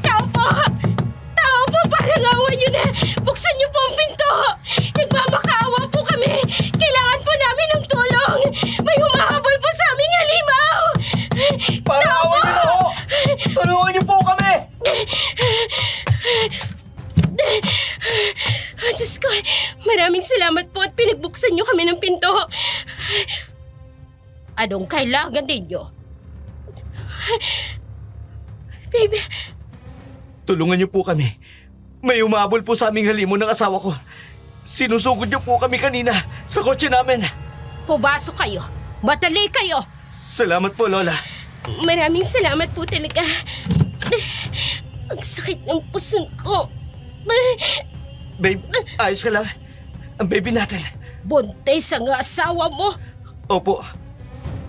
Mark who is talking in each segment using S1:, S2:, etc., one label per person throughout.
S1: Tao po! Tao po! Parang awa niyo na! Buksan niyo po ang pinto! Nagmamakaawa po kami! Kailangan po namin ng tulong! May humahabol po sa aming halimaw!
S2: Para awan niyo na ho! Tulungan niyo po kami!
S1: Diyos ko, maraming salamat po at pinagbuksan niyo kami ng pinto. Anong kailangan ninyo? Baby,
S2: Tulungan niyo po kami. May umabol po sa aming halimon ng asawa ko. Sinusugod niyo po kami kanina sa kotse namin.
S1: pumasok kayo. Matali kayo.
S2: Salamat po, Lola.
S1: Maraming salamat po talaga. Ang sakit ng puson ko.
S2: Babe, ayos ka lang. Ang baby natin.
S1: Buntis ang asawa mo.
S2: Opo,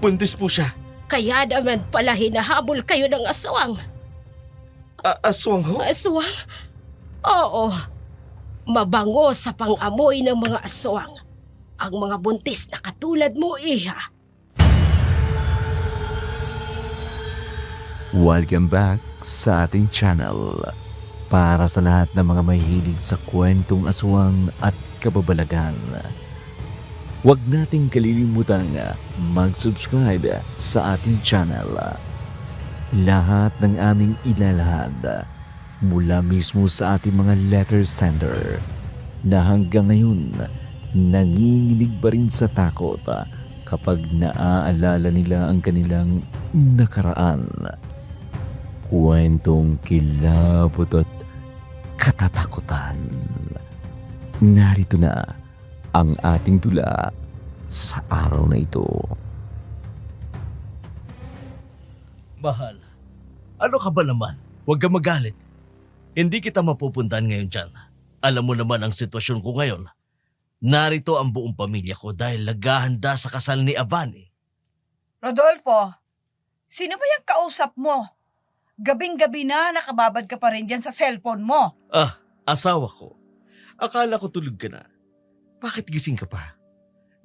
S2: buntis po siya.
S1: Kaya naman pala hinahabol kayo ng aswang.
S2: Aswang ho?
S1: Aswang? Oo. Mabango sa pang-amoy ng mga aswang. Ang mga buntis na katulad mo, Iha.
S3: Welcome back sa ating channel. Para sa lahat ng mga mahilig sa kwentong aswang at kababalagan, huwag nating kalilimutan mag-subscribe sa ating channel. Lahat ng aming ilalahad mula mismo sa ating mga letter sender na hanggang ngayon nanginginig pa rin sa takot kapag naaalala nila ang kanilang nakaraan. Kwentong kilabot at katatakutan. Narito na ang ating tula sa araw na ito.
S2: Mahal, ano ka ba naman? Huwag ka magalit. Hindi kita mapupuntahan ngayon dyan. Alam mo naman ang sitwasyon ko ngayon. Narito ang buong pamilya ko dahil naghahanda sa kasal ni Avani.
S4: Rodolfo, sino ba yung kausap mo? Gabing-gabi na nakababad ka pa rin dyan sa cellphone mo.
S2: Asawa ko. Akala ko tulog ka na. Bakit gising ka pa?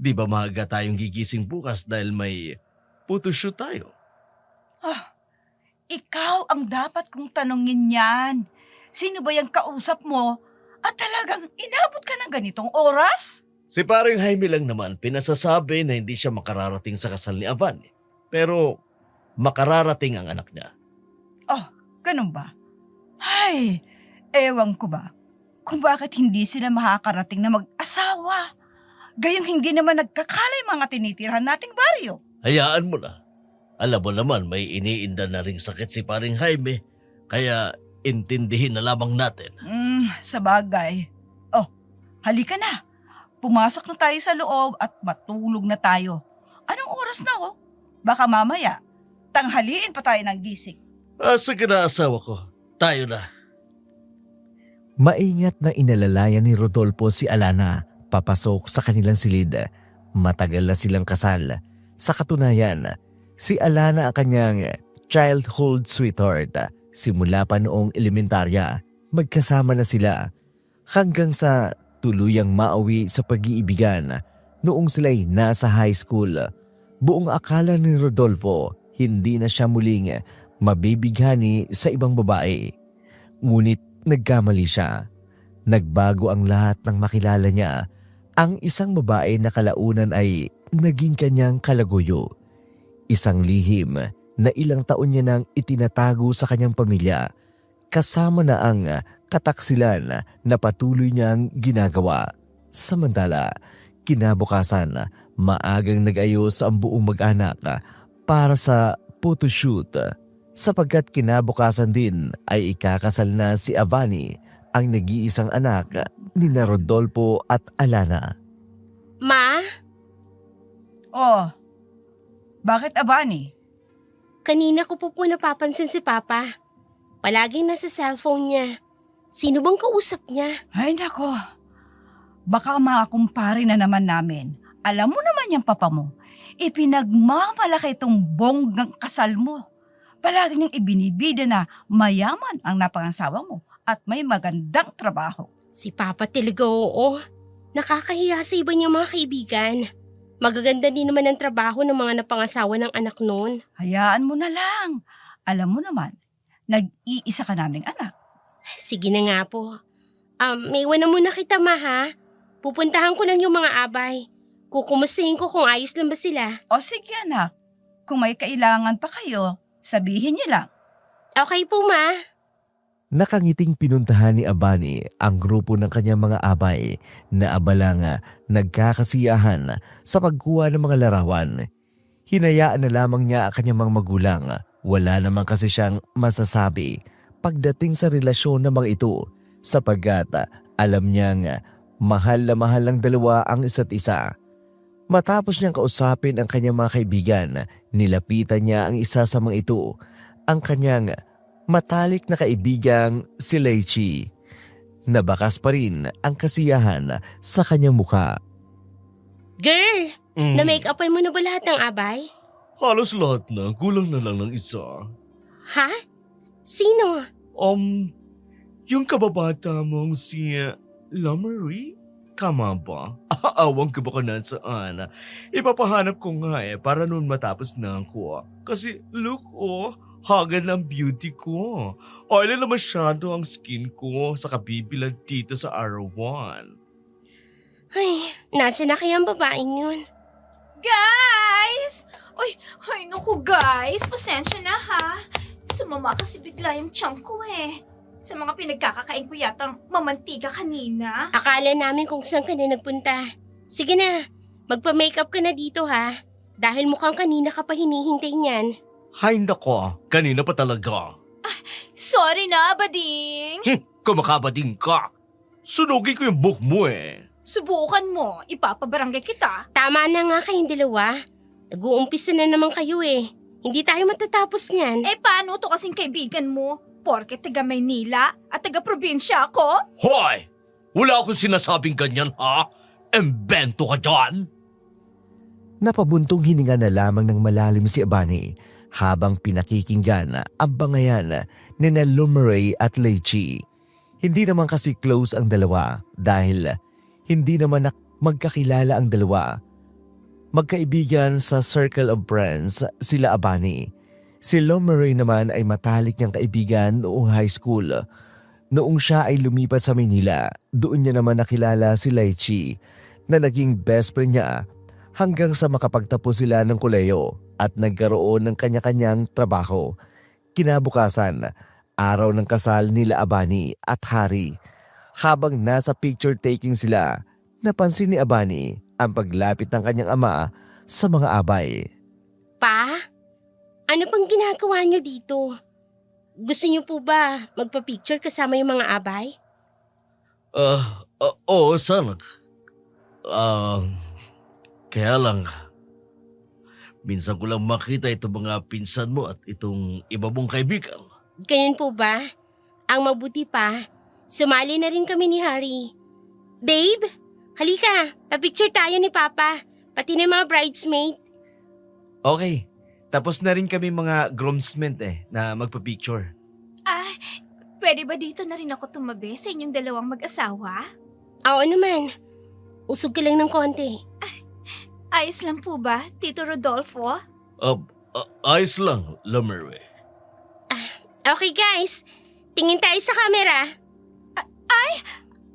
S2: Di ba maaga tayong gigising bukas dahil may photoshoot tayo?
S4: Ikaw ang dapat kong tanongin yan. Sino ba yung kausap mo at talagang inabot ka ng ganitong oras?
S2: Si paring Jaime lang naman pinasasabi na hindi siya makararating sa kasal ni Avani. Pero makararating ang anak niya.
S4: Ganun ba? Ay, ewan ko ba kung bakit hindi sila makakarating na mag-asawa. Gayong hindi naman nagkakalay mga tinitirhan nating baryo.
S2: Hayaan mo na. Alam mo naman may iniinda na ring sakit si paring Jaime, kaya intindihin na lamang natin.
S4: Sa bagay. Halika na. Pumasok na tayo sa loob at matulog na tayo. Anong oras na Baka mamaya, tanghaliin pa tayo ng gising.
S2: Sige na asawa ko. Tayo na.
S3: Maingat na inalalayan ni Rodolfo si Alana papasok sa kanilang silid. Matagal na silang kasal. Sa katunayan, si Alana ang kanyang childhood sweetheart. Simula pa noong elementarya, magkasama na sila hanggang sa tuluyang mauwi sa pag-iibigan noong sila'y nasa high school. Buong akala ni Rodolfo hindi na siya muling mabibighani sa ibang babae. Ngunit nagkamali siya. Nagbago ang lahat nang makilala niya ang isang babae na kalaunan ay naging kanyang kalaguyo. Isang lihim na ilang taon niya nang itinatago sa kanyang pamilya, kasama na ang kataksilan na patuloy niyang ginagawa. Samantala, kinabukasan, maagang nag-ayos ang buong mag-anak para sa photoshoot. Sapagkat kinabukasan din ay ikakasal na si Avani, ang nag-iisang anak ni Rodolfo at Alana.
S1: Ma,
S4: Bakit Avani?
S1: kanina ko po napapansin si Papa. Palaging nasa cellphone niya. Sino bang kausap niya?
S4: Ay nako, baka mga kumpare na naman namin. Alam mo naman yung papa mo, ipinagmamalaki itong bonggang kasal mo. Palagi niyang ibinibida na mayaman ang napangasawa mo at may magandang trabaho.
S1: Si Papa talaga oo. Nakakahiya sa iba niyang mga kaibigan. Magaganda din naman ang trabaho ng mga napangasawa ng anak noon.
S4: Hayaan mo na lang. Alam mo naman, Nag-iisa ka naming anak.
S1: Sige na nga po. May iwan na muna kita, ma, ha? Pupuntahan ko lang yung mga abay. Kukumustahin ko kung ayos lang ba sila.
S4: O sige anak, kung may kailangan pa kayo, sabihin niyo lang.
S1: Okay po, ma.
S3: Nakangiting pinuntahan ni Abani ang grupo ng kanyang mga abay na abalang nagkakasiyahan sa pagkuha ng mga larawan. Hinayaan na lamang niya ang kanyang mga magulang. Wala naman kasi siyang masasabi pagdating sa relasyon ng mga ito sapagkat alam niyang mahal na mahal ng dalawa ang isa't isa. Matapos niyang kausapin ang kanyang mga kaibigan, nilapitan niya ang isa sa mga ito, ang kanyang matalik na kaibigang si Leichi. Nabakas pa rin ang kasiyahan sa kanyang mukha.
S1: Girl, na-make-upan mo na ba lahat ng abay?
S2: Halos lahat na. Kulang na lang ng isa.
S1: Ha? Sino?
S2: Yung kababata mong si Lamery? Tama ba? Aawang ka ba ka nasaan? Ipapahanap ko nga para noon matapos na ako. Kasi look hagan ng beauty ko. Oily na masyado ang skin ko sa kabibilan dito sa R1.
S1: Ay, nasa na kaya ang babaeng yun?
S5: Guys! Ay naku guys, pasensya na ha. Sumama kasi bigla yung tiyan ko Sa mga pinagkakakain ko yatang mamantiga kanina.
S1: Akala namin kung saan ka na nagpunta. Sige na, magpa-makeup ka na dito ha. Dahil mukhang kanina ka pa hinihintay niyan.
S2: Hay nako, kanina pa talaga.
S5: Sorry na, bading.
S2: Kumakabading ka. Sunugin ko yung buhok mo
S5: Subukan mo, ipapabarangay kita.
S1: Tama na nga kayong dalawa. Nag-uumpisa na naman kayo Hindi tayo matatapos niyan.
S5: Paano to kasing kaibigan mo? Porke taga Maynila at taga probinsya ako?
S2: Hoy! Wala akong sinasabing ganyan ha? Embento ka dyan?
S3: Napabuntong hininga na lamang ng malalim si Abani habang pinakikinggan ang bangayan ni Lumeray at Leichi. Hindi naman kasi close ang dalawa dahil hindi naman magkakilala ang dalawa. Magkaibigan sa circle of friends sila Abani. Si Lumeray naman ay matalik niyang kaibigan noong high school. Noong siya ay lumipat sa Manila, doon niya naman nakilala si Leichi na naging best friend niya hanggang sa makapagtapos sila ng koleyo at nagkaroon ng kanya-kanyang trabaho. Kinabukasan, araw ng kasal nila Abani at Hari. Habang nasa picture taking sila, napansin ni Abani ang paglapit ng kanyang ama sa mga abay.
S1: Pa? Ano pang ginagawa niyo dito? Gusto niyo po ba magpa-picture kasama yung mga abay?
S2: Oo, sana. Kaya lang, minsan ko lang makita itong mga pinsan mo at itong iba mong kaibigan.
S1: Ganyan po ba? Ang mabuti pa, sumali na rin kami ni Harry. Babe, halika, pa-picture tayo ni Papa, pati na yung mga bridesmaid.
S6: Okay. Tapos na rin kami mga groomsmen na magpa-picture.
S5: Pwede ba dito na rin ako tumabi sa inyong dalawang mag-asawa?
S1: Oo naman, usog ka lang ng konti.
S5: Ayos lang po ba, Tito Rodolfo?
S2: Ayos lang, Lamery.
S1: Okay guys, tingin tayo sa camera.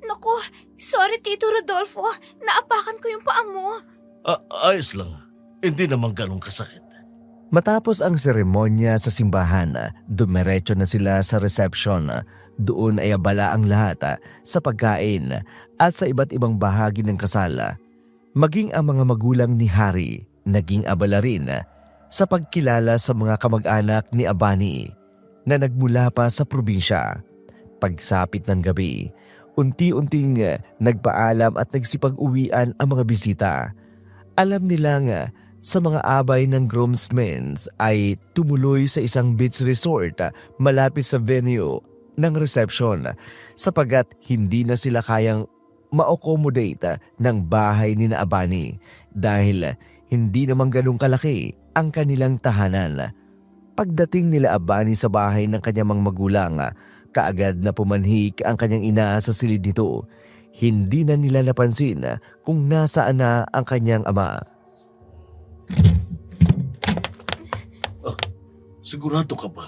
S5: Naku, sorry Tito Rodolfo, naapakan ko yung paa mo.
S2: Ayos lang, hindi naman ganun kasakit.
S3: Matapos ang seremonya sa simbahan, dumiretso na sila sa reception. Doon ay abala ang lahat sa pagkain at sa iba't ibang bahagi ng kasal. Maging ang mga magulang ni Hari naging abala rin sa pagkilala sa mga kamag-anak ni Abani na nagmula pa sa probinsya. Pagsapit ng gabi, unti-unting nagpaalam at nagsipag-uwian ang mga bisita. Alam nilang sa mga abay ng groomsmen ay tumuloy sa isang beach resort malapit sa venue ng reception sapagkat hindi na sila kayang ma-accommodate ng bahay ni Abani dahil hindi naman ganun kalaki ang kanilang tahanan. Pagdating nila Abani sa bahay ng kanyang mga magulang, kaagad na pumanhik ang kanyang ina sa silid nito. Hindi na nila napansin kung nasaan na ang kanyang ama.
S2: Sigurado ka ba?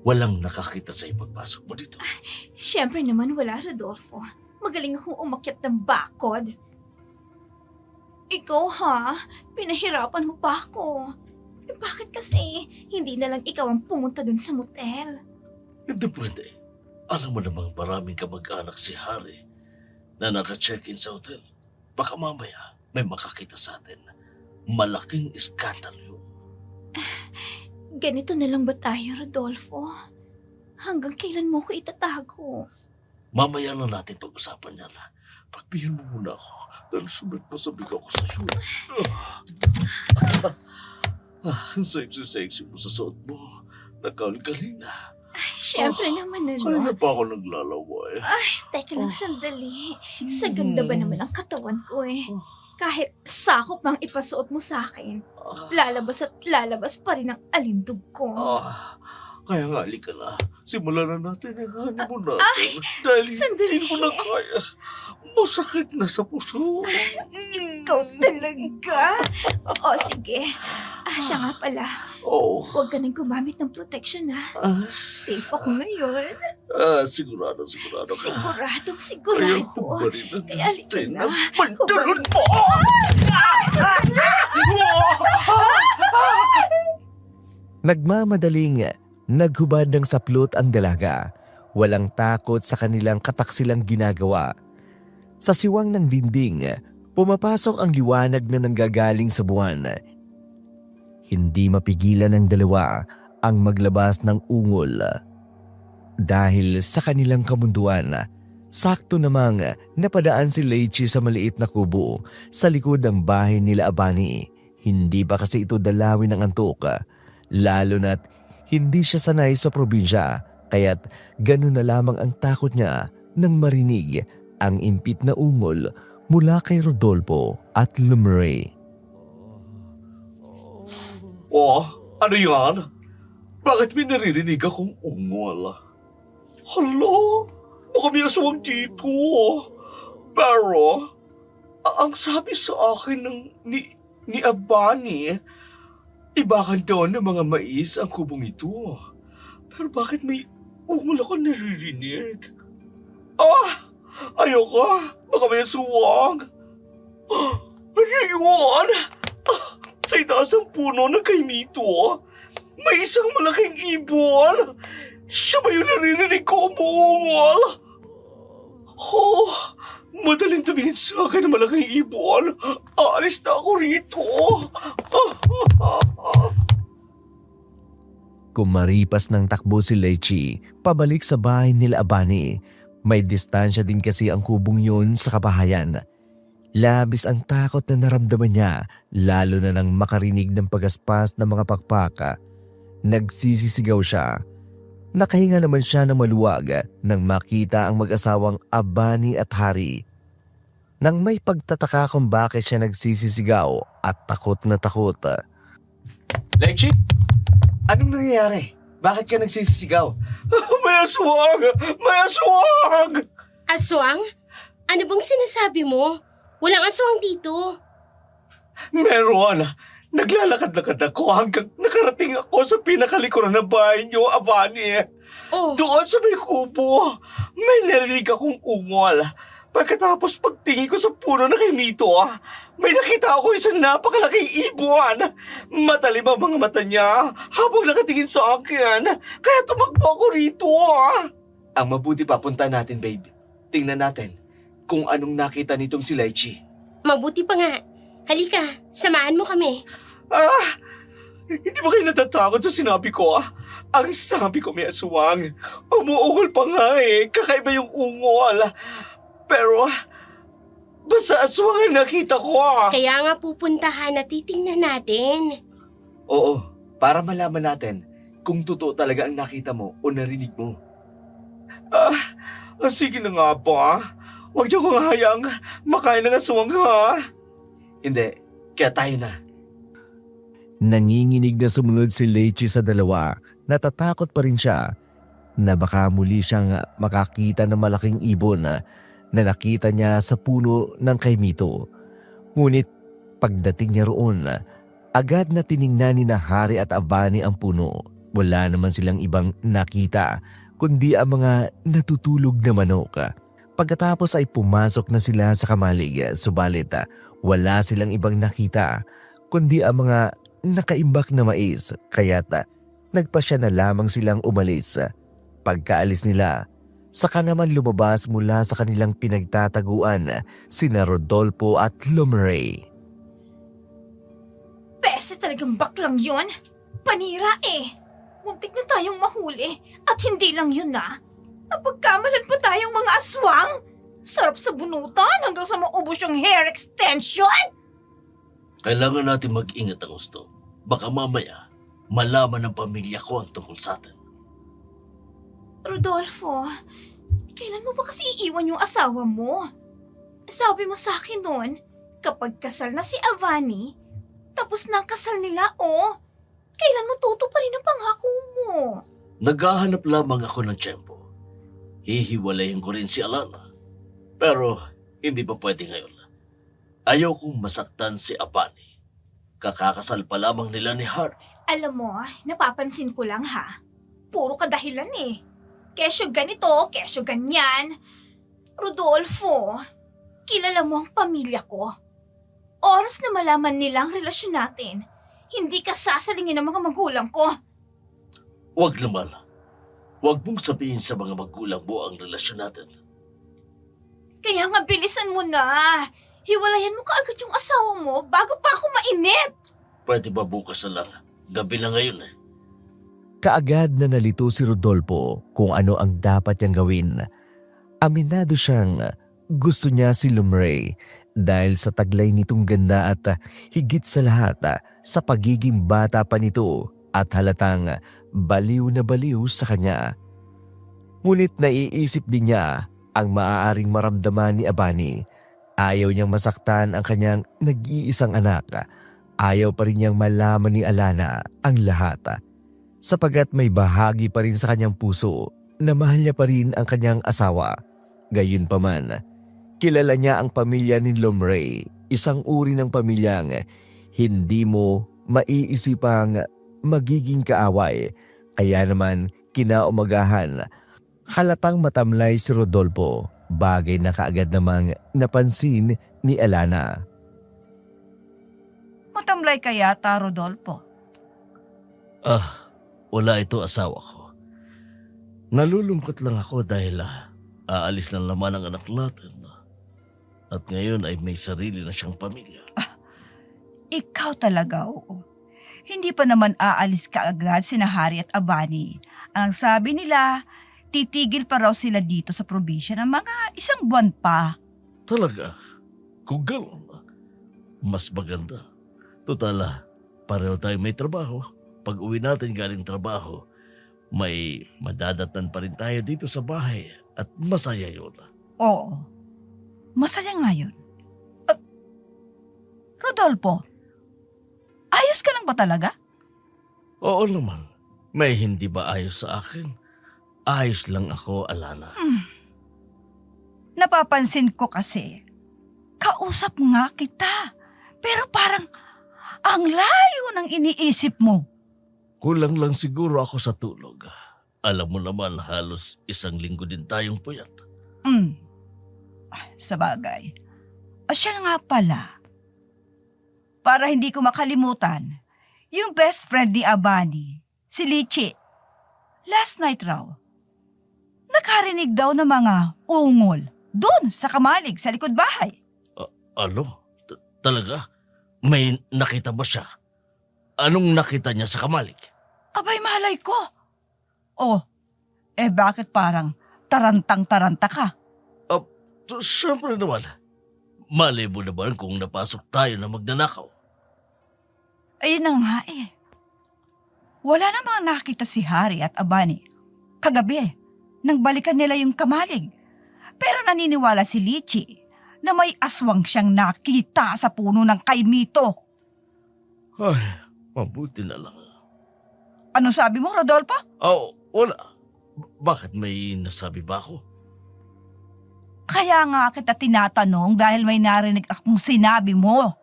S2: Walang nakakita sa pagpasok mo dito.
S5: Siyempre naman wala, Rodolfo. Magaling akong umakyat ng bakod. Ikaw ha? Pinahirapan mo pa ako. Bakit kasi hindi na lang ikaw ang pumunta dun sa motel?
S2: Hindi pwede. Alam mo namang maraming kamag-anak si Harry na naka-check-in sa hotel. Baka mamaya may makakita sa atin. Malaking iskandalo yun.
S5: Ganito na lang ba tayo, Rodolfo? Hanggang kailan mo ko itatago?
S2: Mamaya na natin pag-usapan yan. Pagbihin mo muna ako. Dahil sabik ako sa iyo. Ang sexy-sexy mo sa suot mo. Nagkalgaling na.
S5: Siyempre naman
S2: Kaya
S5: ano.
S2: pa ako naglalaway.
S5: Teka lang sandali. Sa ganda ba naman ang katawan ko eh. Kahit sakop mang ipasuot mo sa akin, lalabas at lalabas pa rin ang alindog ko.
S2: Kaya nga, halika na. Simulan na natin ang honeymoon natin. Dahil
S5: sandali.
S2: hindi ko na kaya. Masakit na sa puso.
S5: Ikaw talaga. O sige. Siya nga pala.
S2: Oh.
S5: Huwag ka nang gumamit ng protection ha. Safe ako ngayon.
S2: Sigurado ka.
S5: Siguradong
S2: Kaya
S5: sigurado.
S2: kumarin na
S5: Kaya halika
S2: natin
S5: na.
S2: ang pantalon mo!
S3: Nagmamadaling naghubad ng saplot ang dalaga. Walang takot sa kanilang kataksilang ginagawa. Sa siwang ng dinding, pumapasok ang liwanag na nanggagaling sa buwan. Hindi mapigilan ng dalawa ang maglabas ng ungol. Dahil sa kanilang kamunduan, sakto namang napadaan si Lechi sa maliit na kubo sa likod ng bahay nila Abani. Hindi pa kasi ito dalawin ng antok, lalo na't hindi siya sanay sa probinsya, kaya't ganun na lamang ang takot niya nang marinig ang impit na ungol mula kay Rodolfo at Lumre.
S2: Ano yan? Bakit may naririnig akong ungol? Hala, baka may aswang dito. Pero, ang sabi sa akin ni Abani, ibakan daw ng mga mais ang kubong ito. Pero bakit may ungol ako naririnig? Ayoko. Baka may aswang. Ano yun? Sa itaas ng puno ng kaimito, may isang malaking ibon. Siya ba yung naririnig ko umuungol? Madaling tumingin sa akin ng malaking ibon. Aalis na ako rito.
S3: Kumaripas ng takbo si Lechi pabalik sa bahay nila Abani. May distansya din kasi ang kubong yun sa kabahayan. Labis ang takot na naramdaman niya, lalo na nang makarinig ng pagaspas ng mga pakpaka. Nagsisisigaw siya. Nakahinga naman siya ng maluwag nang makita ang mag-asawang Abani at Hari. Nang may pagtataka kung bakit siya nagsisisigaw at takot na takot.
S6: Lechi? Anong nangyayari? Bakit ka nagsisisigaw?
S2: May aswang! May aswang!
S1: Aswang? Ano bang sinasabi mo? Walang aswang dito.
S2: Meron. Naglalakad-lakad ako hanggang nakarating ako sa pinakalikuran ng bahay niyo, Abani.
S1: Oh,
S2: Doon sa may kubo, may narinig akong ungol. Pagkatapos pagtingin ko sa puno na kay Mito, may nakita ako isang napakalaking ibon. Matalim ang mga mata niya habang nakatingin sa akin. Kaya tumakbo ako rito.
S6: Ang mabuti papunta natin, babe. Tingnan natin kung anong nakita nitong si Lechi.
S1: mabuti pa nga. Halika, samahan mo kami.
S2: Hindi ba kayo natatakot sa sinabi ko? Ang sabi ko may aswang. Umuungol pa nga kakaiba yung ungol. Pero, basta aswang ang nakita ko.
S1: Kaya nga pupuntahan at titingnan natin.
S6: Oo, para malaman natin kung totoo talaga ang nakita mo o narinig mo.
S2: Sige na nga pa. Huwag niyo kong hayaang makain ng aswang ha.
S6: Hindi, kaya tayo na.
S3: Nanginginig na sumunod si Lechi sa dalawa. Natatakot pa rin siya na baka muli siyang makakita ng malaking ibon na nakita niya sa puno ng kaimito. Ngunit pagdating niya roon, agad na tiningnan ni na Hari at Abani ang puno. Wala naman silang ibang nakita kundi ang mga natutulog na manok. Pagkatapos ay pumasok na sila sa kamalig, subalit wala silang ibang nakita kundi ang mga nakaimbak na mais, kaya't nagpasya na lamang silang umalis. Pagkaalis nila, saka naman lumabas mula sa kanilang pinagtataguan sina Rodolfo at Lumray.
S5: Peste talagang baklang yun. Panira eh. Muntik na tayong mahuli. At hindi lang yun napagkamalan pa tayong mga aswang. Sarap sa bunutan hanggang sa maubos yung hair extension.
S2: Kailangan natin mag-ingat ang gusto. Baka mamaya, malaman ng pamilya ko ang tungkol sa atin.
S5: Rodolfo, kailan mo ba kasi iiwan yung asawa mo? Sabi mo sa akin noon, kapag kasal na si Avani, tapos na ang kasal nila, kailan mo tutuparin ang pangako mo?
S2: Naghahanap lamang ako ng tiyempo. Hihiwalayin ko rin si Alana. Pero hindi pa pwede ngayon. Ayaw kong masaktan si Avani. Kakakasal pa lamang nila ni Harry.
S5: Alam mo, napapansin ko lang puro kadahilan eh. Kesyo ganito, kesyo ganyan. Rodolfo, kilala mo ang pamilya ko. Oras na malaman nila ang relasyon natin, hindi ka sasalingin ng mga magulang ko.
S2: Huwag naman. Huwag mong sabihin sa mga magulang mo ang relasyon natin.
S5: Kaya nga bilisan mo na. Hiwalayan mo kaagad yung asawa mo bago pa ako mainip.
S2: Pwede ba bukas na lang? Gabi na ngayon eh.
S3: Kaagad na nalito si Rodolfo kung ano ang dapat niyang gawin. Aminado siyang gusto niya si Lumray dahil sa taglay nitong ganda at higit sa lahat sa pagiging bata pa nito at halatang baliw na baliw sa kanya. Ngunit naiisip din niya ang maaaring maramdaman ni Avani. Ayaw niyang masaktan ang kanyang nag-iisang anak. Ayaw pa rin niyang malaman ni Alana ang lahat. Sapagat may bahagi pa rin sa kanyang puso na mahal niya pa rin ang kanyang asawa. Gayunpaman, kilala niya ang pamilya ni Lumray, isang uri ng pamilyang hindi mo maiisipang magiging kaaway. Kaya naman kinaumagahan, halatang matamlay si Rodolfo, bagay na kaagad namang napansin ni Alana.
S4: Matamlay ka yata, Rodolfo.
S2: Wala ito asawa ko. Nalulungkot lang ako dahil aalis lang naman ang anak natin. At ngayon ay may sarili na siyang pamilya.
S4: Ikaw talaga, oo. Hindi pa naman aalis ka agad sina Harry at Avani. Ang sabi nila, titigil pa raw sila dito sa probinsya ng mga 1 buwan pa.
S2: Talaga? Kung gano'n, mas maganda. Total, pareho tayo may trabaho. Pag uwi natin galing trabaho, may madadatnan pa rin tayo dito sa bahay at masaya yun.
S4: Oo, masaya nga yun. Rodolfo, ayos ka lang ba talaga?
S2: Oo naman. May hindi ba ayos sa akin? Ayos lang ako, Alana.
S4: Napapansin ko kasi, kausap nga kita, pero parang ang layo ng iniisip mo.
S2: Kulang lang siguro ako sa tulog. Alam mo naman, halos 1 linggo din tayong puyat.
S4: Sa bagay. Siya nga pala. Para hindi ko makalimutan, yung best friend ni Avani, si Lichi. Last night raw, nakarinig daw ng mga ungol doon sa kamalig sa likod bahay.
S2: Ano? Talaga? May nakita ba siya? Anong nakita niya sa kamalig?
S4: Abay, malay ko. Bakit parang tarantang-taranta ka?
S2: Siyempre naman. Malay mo naman kung napasok tayo na magnanakaw.
S4: Ayun na nga eh. Wala namang nakita si Harry at Avani. Kagabi, nang balikan nila yung kamalig. Pero naniniwala si Lichi na may aswang siyang nakita sa puno ng kaimito.
S2: Ay, mabuti na lang.
S4: Ano sabi mo, Rodolfo?
S2: Wala. Bakit may nasabi ba ako?
S4: Kaya nga kita tinatanong dahil may narinig akong sinabi mo.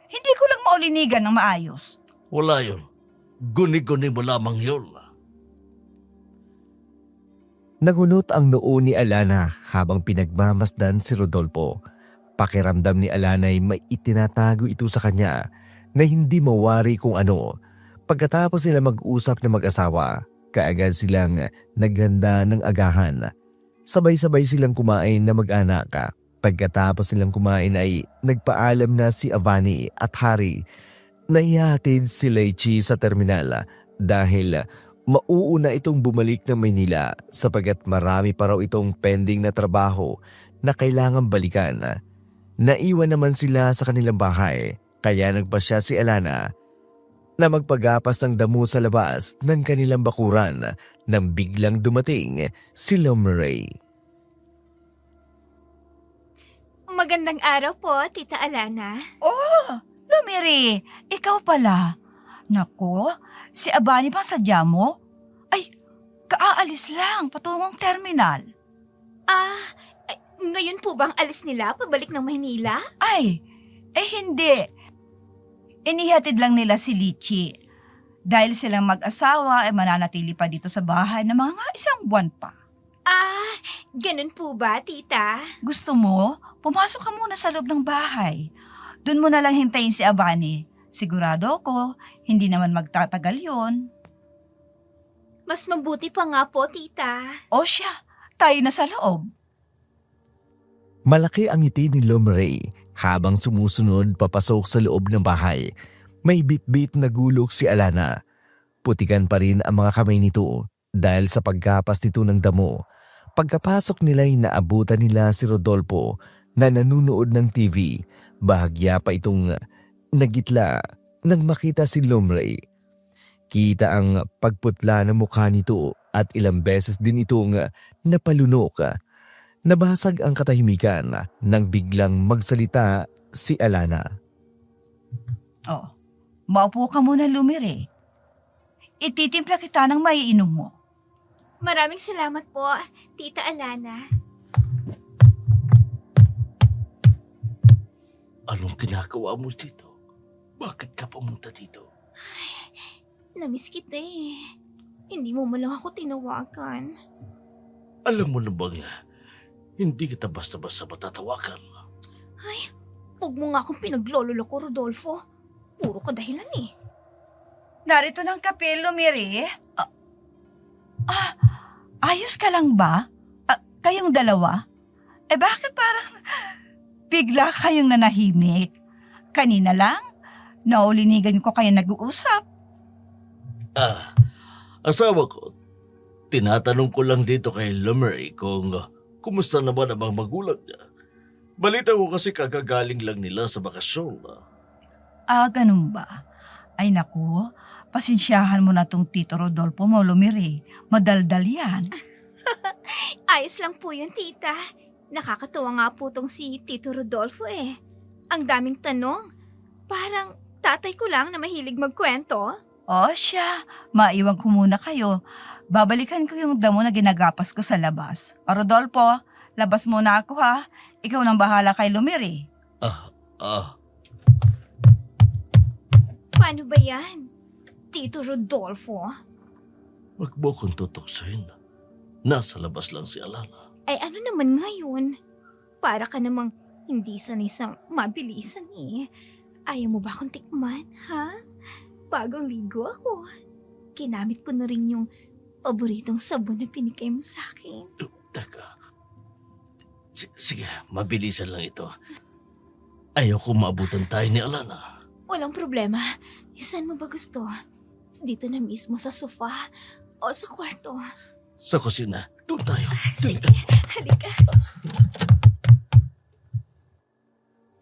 S4: Hindi ko lang maulinigan ng maayos.
S2: Wala yun. Guni-guni mo lamang yun.
S3: Nagunot ang noo ni Alana habang pinagmamasdan si Rodolfo. Pakiramdam ni Alana ay may itinatago ito sa kanya na hindi mawari kung ano. Pagkatapos sila mag-usap na mag-asawa, kaagad silang naghanda ng agahan. Sabay-sabay silang kumain na mag-anak. Pagkatapos silang kumain ay nagpaalam na si Avani at Harry na ihahatid si Lechi sa terminal dahil mauuna itong bumalik ng Maynila sapagkat marami pa raw itong pending na trabaho na kailangang balikan. Naiwan naman sila sa kanilang bahay kaya nagpasya si Alana na magpagapas ng damo sa labas ng kanilang bakuran nang biglang dumating si Lomeray.
S5: Magandang araw po, Tita Alana.
S4: Lumiri, ikaw pala. Nako, si Abani pang sadya mo? Ay, kaaalis lang patungong terminal.
S5: Ngayon po bang alis nila pabalik ng Maynila?
S4: Ay, hindi. Inihatid lang nila si Lichi. Dahil silang mag-asawa ay mananatili pa dito sa bahay na mga 1 buwan pa.
S5: Ganun po ba, Tita?
S4: Gusto mo? Pumasok ka muna sa loob ng bahay. Doon mo na lang hintayin si Abani. Sigurado ko, hindi naman magtatagal yon.
S5: Mas mabuti pa nga po, Tita.
S4: O siya, tayo na sa loob.
S3: Malaki ang ngiti ni Lomeray habang sumusunod papasok sa loob ng bahay. May bit-bit na gulok si Alana. Putikan pa rin ang mga kamay nito dahil sa pagkapas nito ng damo. Pagkapasok nila ay naabutan nila si Rodolfo na nanunood ng TV. Bahagya pa itong nagitla nang makita si Lomeray. Kita ang pagputla ng mukha nito at ilang beses din itong napalunok. Nabasag ang katahimikan nang biglang magsalita si Alana.
S4: Maupo ka muna, Lumiri. Ititimpla kita ng maiinom mo.
S5: Maraming salamat po, Tita Alana.
S2: Anong ginagawa mo dito? Bakit ka pumunta dito?
S5: Namiss kita eh. Hindi mo man lang ako tinawagan.
S2: Alam mo na bang hindi kita basta-basta matatawagan?
S5: Huwag mo nga akong pinaglololoko, Rodolfo. Puro ka dahilan eh.
S4: Narito ng kape, Lumiri. Ayos ka lang ba? Kayong dalawa? Bakit parang bigla kayong nanahimik? Kanina lang, naulinigan ko kayo nag-uusap.
S2: Asawa ko, tinatanong ko lang dito kay Lomeray kung kumusta naman ang mga magulang niya. Balita ko kasi kagagaling lang nila sa bakasyon.
S4: Ganun ba? Ay naku, pasensyahan mo na tong Tito Rodolfo mo, Lumiri. Madaldal yan.
S5: Ayos lang po yun, Tita. Nakakatuwa nga po tong si Tito Rodolfo eh. Ang daming tanong. Parang tatay ko lang na mahilig magkwento.
S4: Siya, maiwan ko muna kayo. Babalikan ko yung damo na ginagapas ko sa labas. Rodolfo, labas muna ako ha. Ikaw nang bahala kay Lumiri.
S5: Paano ba yan? Tito Rodolfo?
S2: Wag mo kong tutuksoin. Nasa labas lang si Alana.
S5: Ay ano naman ngayon? Para ka namang hindi sanay sa mabilisan eh. Ayaw mo ba akong tikman, ha? Bagong ligo ako. Ginamit ko na rin yung paboritong sabon na pinigay mo sa akin.
S2: Teka. Sige, mabilisan lang ito. Ayaw ko maabutan tayo ni Alana.
S5: Walang problema. Saan mo ba gusto? Dito na mismo sa sofa o sa kwarto?
S2: Sa kusina. Doon tayo.
S5: Sige, halika.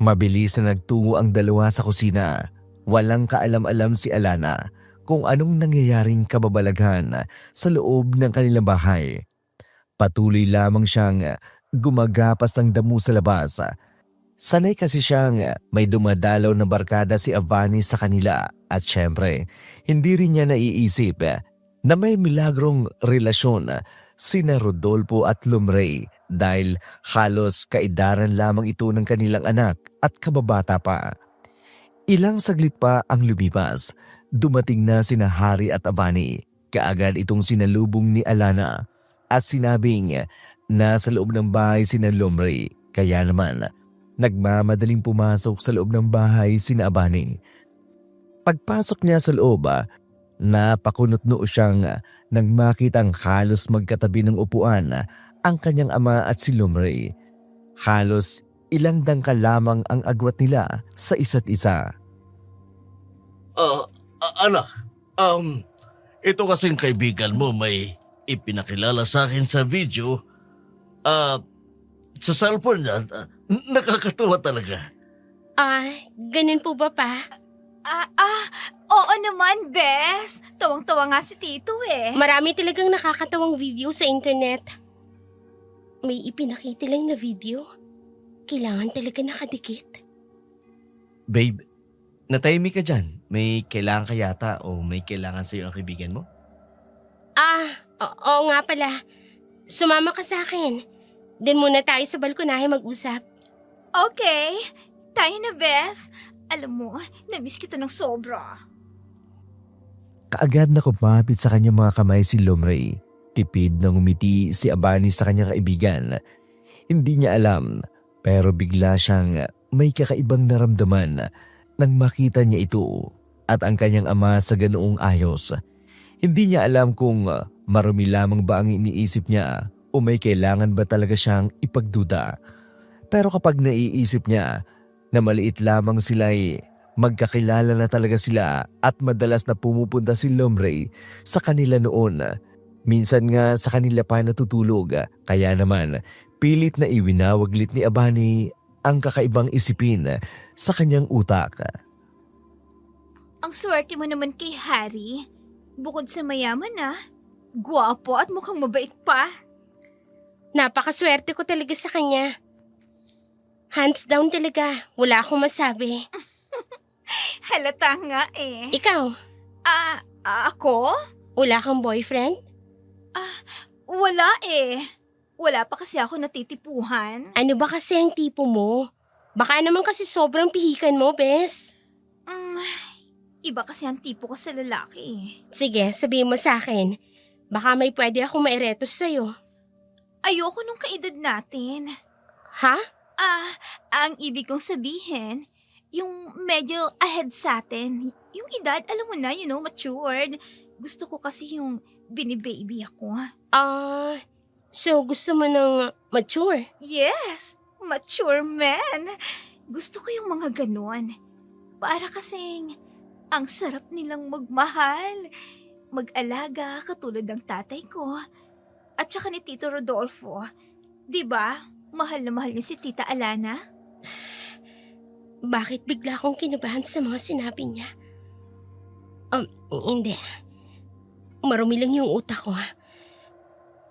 S3: Mabilis na nagtungo ang dalawa sa kusina. Walang kaalam-alam si Alana kung anong nangyayaring kababalaghan sa loob ng kanilang bahay. Patuloy lamang siyang gumagapas ng damo sa labas. Sanay kasi siyang may dumadalaw na barkada si Avani sa kanila at syempre, hindi rin niya naiisip na may milagrong relasyon sina Rodolfo at Lomeray dahil halos kaedaran lamang ito ng kanilang anak at kababata pa. Ilang saglit pa ang lumipas, dumating na sina Harry at Avani. Kaagad itong sinalubong ni Alana. at sinabing nasa loob ng bahay sina Lomre. Kaya naman, nagmamadaling pumasok sa loob ng bahay sina Abani. Pagpasok niya sa loob, napakunot-noo siyang nang makitang halos magkatabi ng upuan ang kanyang ama at si Lomre. Halos ilang dangkal lamang ang agwat nila sa isa't isa.
S2: Anak, ito kasing kaibigan mo may ipinakilala sa akin sa video. Sa cellphone niya, nakakatuwa talaga.
S1: Ganun po ba pa?
S5: Oo naman, Bes. Tawang-tawa nga si Tito eh.
S1: Marami talagang nakakatawang video sa internet. May ipinakita lang na video. Kailangan talaga nakadikit.
S6: Babe, natahimik ka dyan. May kailangan ka yata o may kailangan sa'yo ang kaibigan mo?
S1: Oo nga pala. Sumama ka sa akin. Doon muna tayo sa balkonahe mag-usap.
S5: Okay. Tayo na, Bes. Alam mo, na-miss kita ng sobra.
S3: Kaagad na kumapit sa kanyang mga kamay si Lomre. Tipid na ngumiti si Abani sa kanyang kaibigan. Hindi niya alam, pero bigla siyang may kakaibang naramdaman nang makita niya ito at ang kanyang ama sa ganoong ayos. Hindi niya alam kung marumi lamang ba ang iniisip niya o may kailangan ba talaga siyang ipagduda. Pero kapag naiisip niya na maliit lamang sila'y magkakilala na talaga sila at madalas na pumupunta si Lomre sa kanila noon. Minsan nga sa kanila pa natutulog, kaya naman pilit na iwinawaglit ni Abani ang kakaibang isipin sa kanyang utak.
S5: Ang swerte mo naman kay Harry. Bukod sa mayaman gwapo at mukhang mabait pa.
S1: Napakaswerte ko talaga sa kanya. Hands down talaga. Wala akong masabi.
S5: Halata nga eh.
S1: Ikaw,
S5: Ako?
S1: wala kang boyfriend?
S5: Wala eh. Wala pa kasi ako natitipuhan.
S1: Ano ba kasi ang tipo mo? Baka naman kasi sobrang pihikan mo, Bes.
S5: Iba kasi ang tipo ko sa lalaki eh.
S1: Sige, sabihin mo sa akin. Baka may pwede akong mairetos sa'yo.
S5: Ayoko nung kaedad natin.
S1: Ha?
S5: Ang ibig kong sabihin, yung medyo ahead sa atin. Yung edad, alam mo na, matured. Gusto ko kasi yung binibaby ako.
S1: So gusto mo ng mature?
S5: Yes, mature man. Gusto ko yung mga ganon. Para kasing ang sarap nilang magmahal, mag-alaga katulad ng tatay ko. At saka ni Tito Rodolfo. 'Di ba? Mahal na mahal niya si Tita Alana.
S1: Bakit bigla akong kinabahan sa mga sinabi niya? Hindi. Marumi lang yung utak ko.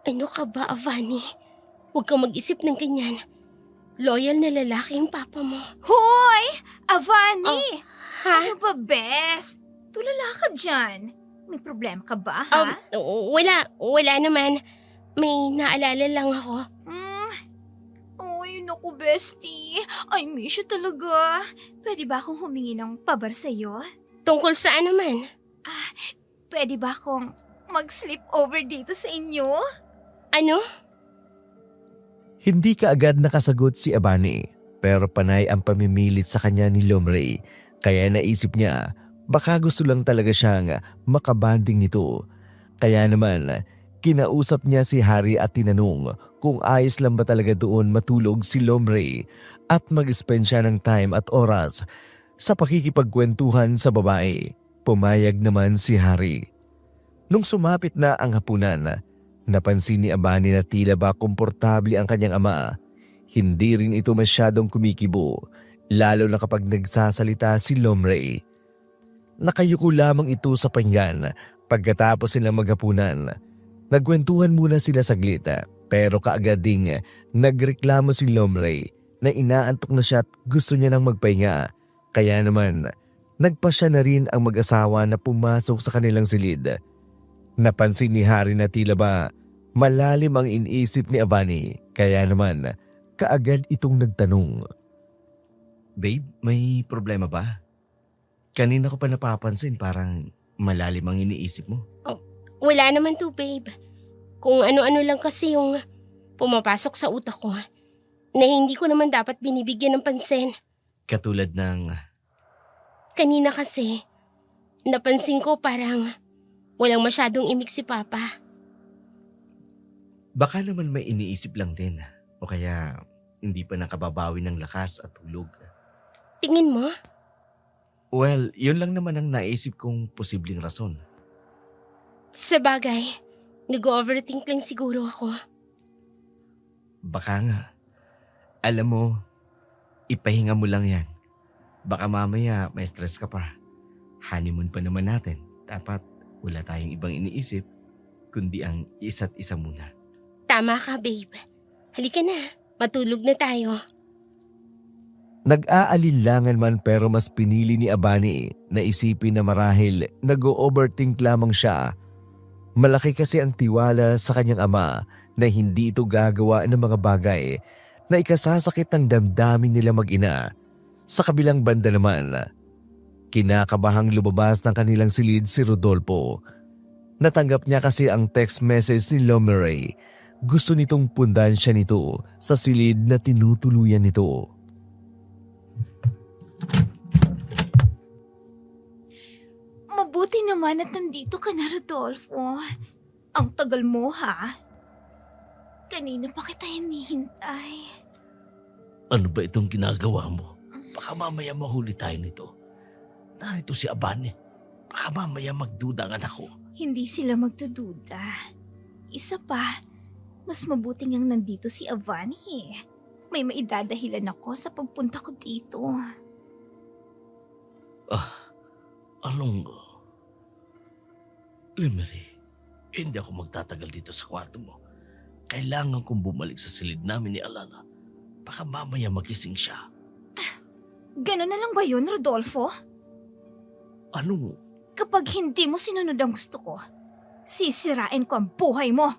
S1: Ano ka ba, Avani? Huwag kang mag-isip ng ganyan. Loyal na lalaki yung papa mo.
S5: Hoy! Avani!
S1: Ha?
S5: Ano ba, Bes? Tulala ka dyan. May problema ka ba, ha?
S1: Wala naman. May naalala lang ako.
S5: Ay, naku, bestie. I miss you talaga. Pwede ba akong humingi ng pabar sa'yo?
S1: Tungkol saan naman?
S5: Pwede ba akong mag-sleep over dito sa inyo?
S1: Ano?
S3: Hindi kaagad nakasagot si Abani, pero panay ang pamimilit sa kanya ni Lomre. Kaya naisip niya, baka gusto lang talaga siyang makabanding nito. Kaya naman, kinausap niya si Harry at tinanong kung ayos lang ba talaga doon matulog si Lomre at mag-spend siya ng time at oras sa pakikipagkwentuhan sa babae. Pumayag naman si Harry. Nung sumapit na ang hapunan, napansin ni Abani na tila ba komportable ang kanyang ama. Hindi rin ito masyadong kumikibo, lalo na kapag nagsasalita si Lomre. Nakayuko lamang ito sa pinggan pagkatapos silang maghapunan. Nagkwentuhan muna sila saglit, pero kaagad ding nagreklamo si Lomre na inaantok na siya at gusto niya nang magpahinga. Kaya naman, nagpasya na rin ang mag-asawa na pumasok sa kanilang silid. Napansin ni Harry na tila ba malalim ang iniisip ni Avani, kaya naman kaagad itong nagtanong.
S6: Babe, may problema ba? Kanina ko pa napapansin parang malalim ang iniisip mo.
S1: Wala naman to, babe. Kung ano-ano lang kasi yung pumapasok sa utak ko na hindi ko naman dapat binibigyan ng pansin.
S6: Katulad ng...
S1: Kanina kasi, napansin ko parang walang masyadong imik si Papa.
S6: Baka naman may iniisip lang din. O kaya hindi pa nakababawi ng lakas at tulog.
S1: Tingin mo?
S6: Well, yun lang naman ang naisip kong posibleng rason.
S1: Sa bagay, nag-overthink lang siguro ako.
S6: Baka nga. Alam mo, ipahinga mo lang yan. Baka mamaya may stress ka pa. Honeymoon pa naman natin. Dapat wala tayong ibang iniisip, kundi ang isa't isa muna.
S1: Tama ka, babe. Halika na, matulog na tayo.
S3: Nag-aalinlangan man pero mas pinili ni Abani na isipin na marahil nag-overthink lamang siya. Malaki kasi ang tiwala sa kanyang ama na hindi ito gagawa ng mga bagay na ikasasakit ng damdamin nila mag-ina. Sa kabilang banda naman, kinakabahang lumabas ng kanilang silid si Rodolfo. Natanggap niya kasi ang text message ni Lomeray. Gusto nitong pundan siya nito sa silid na tinutuluyan nito.
S5: Mabuti naman at nandito ka na, Rodolfo. Ang tagal mo, ha? Kanina pa kita hinihintay.
S2: Ano ba itong ginagawa mo? Baka mamaya mahuli tayo nito. Narito si Abani. Baka mamaya magduda ang anak ko.
S5: Hindi sila magdududa. Isa pa, mas mabuti ngang nandito si Avani eh. May maidadahilan ako sa pagpunta ko dito.
S2: Anong... Lemery, hindi ako magtatagal dito sa kwarto mo. Kailangan kong bumalik sa silid namin ni Alana. Baka mamaya magising siya.
S5: Ganun na lang ba yun, Rodolfo?
S2: Ano?
S5: Kapag hindi mo sinunod ang gusto ko, sisirain ko ang buhay mo.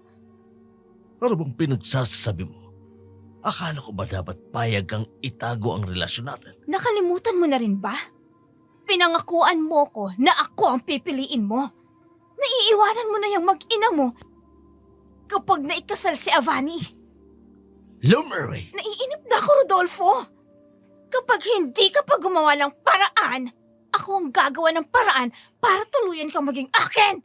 S2: Ano bang pinagsasabi mo? Akala ko ba dapat payag kang itago ang relasyon natin?
S5: Nakalimutan mo na rin ba? Pinangakuan mo ko na ako ang pipiliin mo. Naiiwanan mo na yung mag-ina mo kapag naikasal si Avani.
S2: Lomeray!
S5: Naiinip na ako, Rodolfo. Kapag hindi ka pa gumawa ng paraan, ako ang gagawa ng paraan para tuluyan kang maging akin.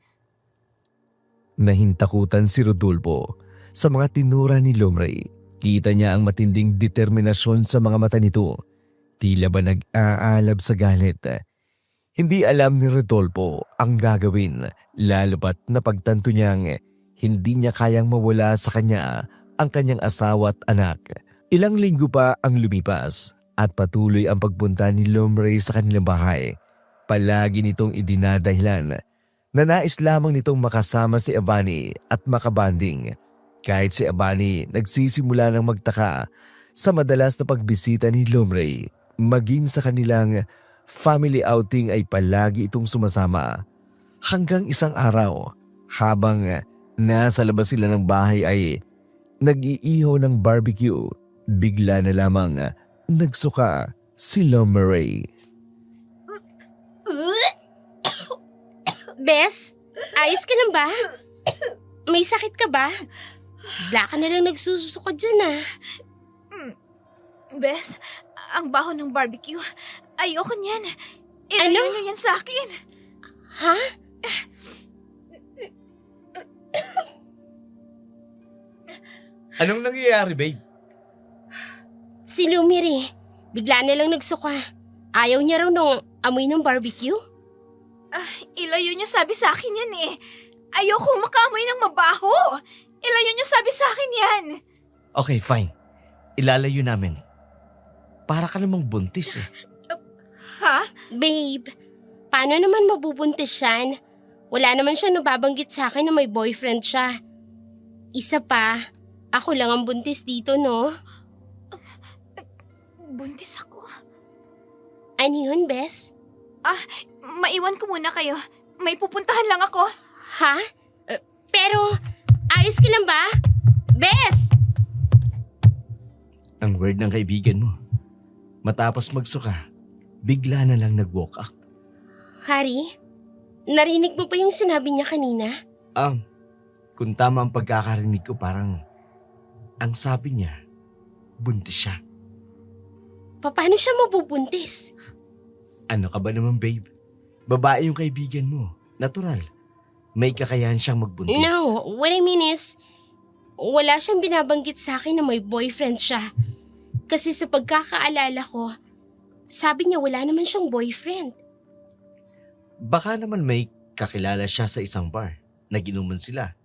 S3: Nahintakutan si Rodolfo sa mga tinura ni Lomeray. Kita niya ang matinding determinasyon sa mga mata nito. Tila ba nag-aalab sa galit. Hindi alam ni Rodolfo ang gagawin, lalo pat napagtanto niyang hindi niya kayang mawala sa kanya ang kanyang asawa at anak. Ilang linggo pa ang lumipas at patuloy ang pagpunta ni Lomeray sa kanilang bahay. Palagi nitong idinadahilan na nais lamang nitong makasama si Avani at makabanding. Kahit si Avani nagsisimula ng magtaka sa madalas na pagbisita ni Lomeray, maging sa kanilang family outing ay palagi itong sumasama. Hanggang isang araw, habang nasa labas sila ng bahay ay nag-iihaw ng barbecue, bigla na lamang nagsuka si Lomeray.
S1: Bes, ayos ka lang ba? May sakit ka ba? Bigla ka na lang nagsusuka dyan ah.
S5: Bes, ang baho ng barbecue. Ayoko niyan.
S1: Ano?
S5: Ilayo niyo yan sa akin.
S1: Ha?
S6: Anong nangyayari, babe?
S1: Si Lumiri, bigla na lang nagsuka. Ayaw niya raw nung amoy ng barbecue?
S5: Ilayo niyo sabi sa akin yan eh. Ayoko makamoy ng mabaho. Ilayo niyo sabi sa akin yan.
S6: Okay, fine. Ilalayo namin. Para ka namang buntis eh.
S5: Ha?
S1: Babe, paano naman mabubuntis siyan? Wala naman siya nababanggit sa akin na may boyfriend siya. Isa pa, ako lang ang buntis dito, no?
S5: Buntis ako.
S1: Ano yun, Bes?
S5: Maiwan ko muna kayo. May pupuntahan lang ako.
S1: Ha? Pero, ayos ka lang ba? Bes!
S6: Ang word ng kaibigan mo. Matapos magsuka, bigla na lang nag-walk out.
S1: Hari, narinig mo ba yung sinabi niya kanina?
S6: kung tama ang pagkakarinig ko, parang ang sabi niya, buntis siya.
S1: Paano siya mabubuntis?
S6: Ano ka ba naman, babe? Babae yung kaibigan mo. Natural. May kakayahan siyang magbuntis.
S1: No, what I mean is, wala siyang binabanggit sa akin na may boyfriend siya. Kasi sa pagkakaalala ko, sabi niya wala naman siyang boyfriend.
S6: Baka naman may kakilala siya sa isang bar. Naginuman sila.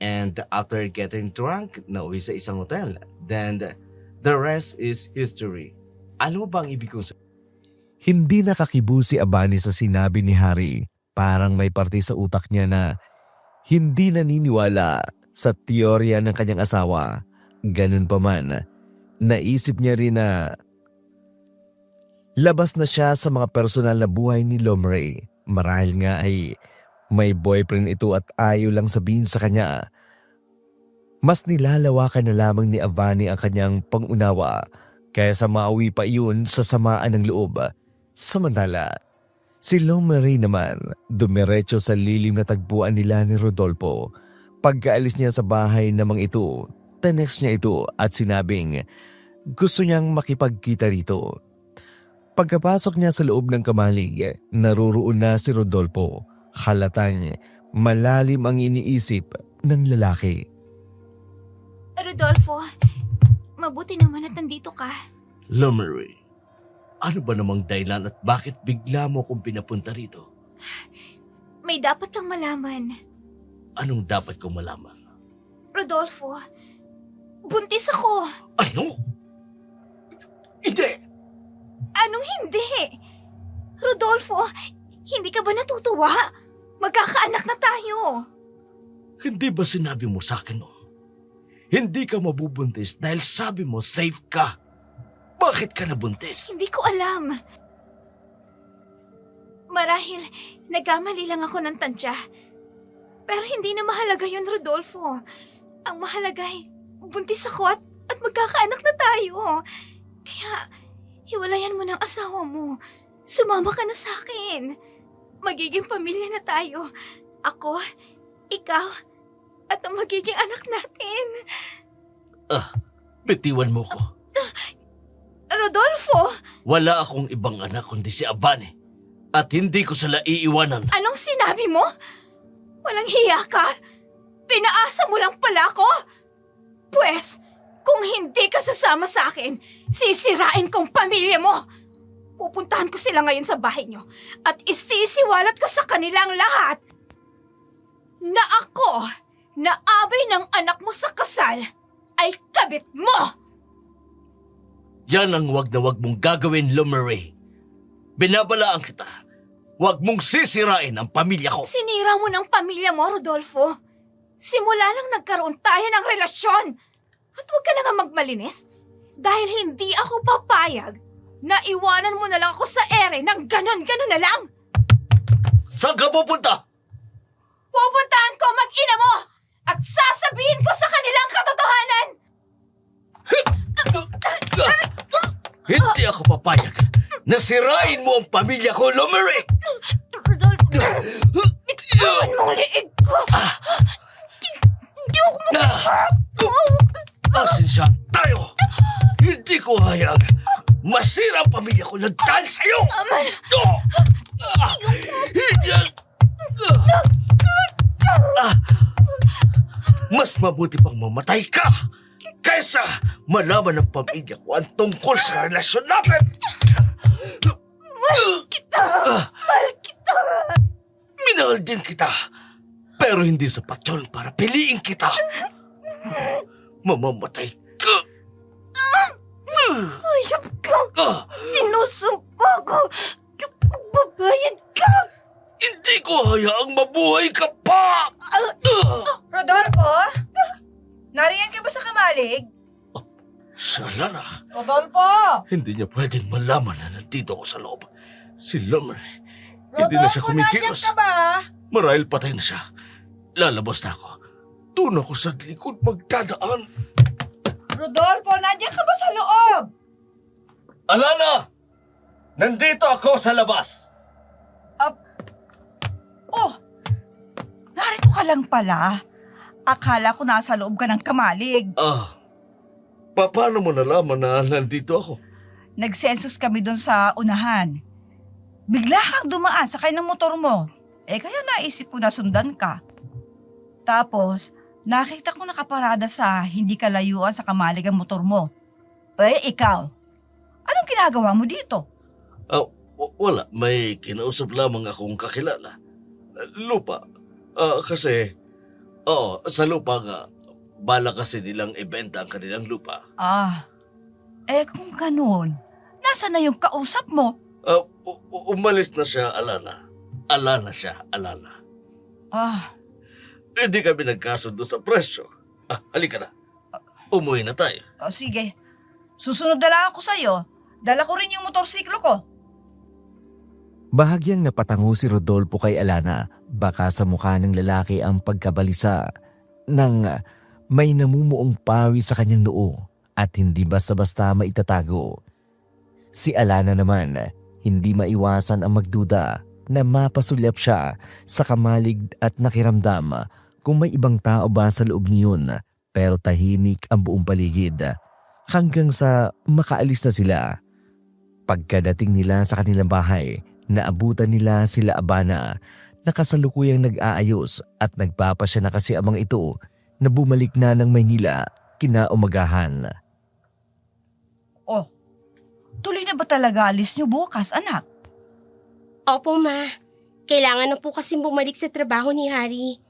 S6: And after getting drunk, nauwi sa isang hotel. Then the rest is history. Alam mo ba ang ibig kong sabihin?
S3: Hindi nakakibo si Abani sa sinabi ni Harry. Parang may parte sa utak niya na hindi naniniwala sa teorya ng kanyang asawa. Ganun pa man, naisip niya rin na labas na siya sa mga personal na buhay ni Lomre. Marahil nga ay may boyfriend ito at ayaw lang sabihin sa kanya. Mas nilalawakan na lamang ni Avani ang kanyang pangunawa kaysa maawi pa iyon sa samaan ng loob. Samantala, si Lomre naman dumiretso sa lilim na tagpuan nila ni Rodolfo. Pagkaalis niya sa bahay namang ito, tinext niya ito at sinabing gusto niyang makipagkita rito. Pagkapasok niya sa loob ng kamalig, naroroon na si Rodolfo. Halatang malalim ang iniisip ng lalaki.
S5: Rodolfo, mabuti naman at nandito ka.
S2: Lomre, ano ba namang dahilan at bakit bigla mo akong pinapunta rito?
S5: May dapat kang malaman.
S2: Anong dapat kong malaman?
S5: Rodolfo, buntis ako.
S2: Ano? Hindi!
S5: Anong hindi? Rodolfo, hindi ka ba natutuwa? Magkakaanak na tayo.
S2: Hindi ba sinabi mo sa akin noon? Hindi ka mabubuntis dahil sabi mo safe ka. Bakit ka nabuntis?
S5: Hindi ko alam. Marahil, nagkamali lang ako ng tansya. Pero hindi na mahalaga yun, Rodolfo. Ang mahalaga ay buntis ako at magkakaanak na tayo. Kaya, hiwalayan mo ng asawa mo. Sumama ka na sa akin. Magiging pamilya na tayo. Ako, ikaw, at ang magiging anak natin.
S2: Bitiwan mo ko.
S5: Rodolfo!
S2: Wala akong ibang anak kundi si Avani. At hindi ko sila iiwanan.
S5: Anong sinabi mo? Walang hiya ka? Pinaasa mo lang pala ako? Pwes, kung hindi ka sasama sa akin, sisirain kong pamilya mo. Pupuntahan ko sila ngayon sa bahay niyo at isisiwalat ko sa kanilang lahat na ako, na abay ng anak mo sa kasal, ay kabit mo!
S2: Yan ang wag na wag mong gagawin, Lomre. Binabalaan kita. Wag mong sisirain ang pamilya ko.
S5: Sinira mo ng pamilya mo, Rodolfo. Simula lang nagkaroon tayo ng relasyon. At huwag ka na nga magmalinis. Dahil hindi ako papayag na iwanan mo na lang ako sa ere ng ganon-ganon na lang.
S2: Saan ka pupunta?
S5: Pupuntahan ko mag-ina mo at sasabihin ko sa kanilang katotohanan.
S2: Hindi ako papayag na sirain mo ang pamilya ko, Lomre.
S5: Rodolfo, itawan mo ang liig ko. Hindi ako
S2: Pasensya tayo. Hindi ko hayag masira ang pamilya ko na dahil sa'yo. Mas mabuti pang mamatay ka kaysa malaman ng pamilya ko ang tungkol sa relasyon natin.
S5: Mahal kita.
S2: Minahal din kita, pero hindi sapat yun para piliin kita. Mamamatay ka.
S5: Ayop ka. Sinusumpa ko. Babayad ka.
S2: Hindi ko hayaang mabuhay ka pa.
S4: Rodolfo? Nariyan ka ba sa kamalig?
S2: Sala na.
S4: Rodolfo!
S2: Hindi niya pwedeng malaman na nandito ako sa loob. Si Lomre, hindi na siya kumikilos.
S4: ba?
S2: Marahil patay na siya. Lalabas na ako. Doon ako sa likod magdadaan.
S4: Rodolfo, nandiyan ka ba sa loob?
S2: Alana! Nandito ako sa labas.
S4: Oh! Narito ka lang pala. Akala ko nasa loob ka ng kamalig.
S2: Paano mo nalaman na nandito ako?
S4: Nagsensus kami doon sa unahan. Bigla kang dumaan sakay ng motor mo. Kaya naisip ko na sundan ka. Tapos, nakita ko nakaparada sa hindi kalayuan sa kamalig ang motor mo. Ikaw, anong ginagawa mo dito?
S2: Wala, may kinausap lamang akong kakilala. Lupa. Kasi, sa lupa nga, bala kasi nilang ibenta ang kanilang lupa.
S4: Kung ganun, nasa na yung kausap mo?
S2: Umalis na siya, Alana. Alana siya, Alana. Hindi kami nagkasundo sa presyo. Halika na. Umuwi na tayo.
S4: Sige, susunod na lang ako sa'yo. Dala ko rin yung motorsiklo ko.
S3: Bahagyang napatango si Rodolfo kay Alana, baka sa mukha ng lalaki ang pagkabalisa nang may namumuong pawi sa kanyang noo at hindi basta-basta maitatago. Si Alana naman, hindi maiwasan ang magduda na mapasulyap siya sa kamalig at nakiramdam kung may ibang tao ba sa loob niyon, pero tahimik ang buong paligid hanggang sa makaalis na sila. Pagkadating nila sa kanilang bahay, naabutan nila sila Abana na kasalukuyang nag-aayos at nagpapasya na kasi amang ito na bumalik na ng Maynila kinaumagahan.
S4: Tuloy na ba talaga alis niyo bukas, anak?
S1: Opo, Ma. Kailangan na po kasing bumalik sa trabaho ni Harry.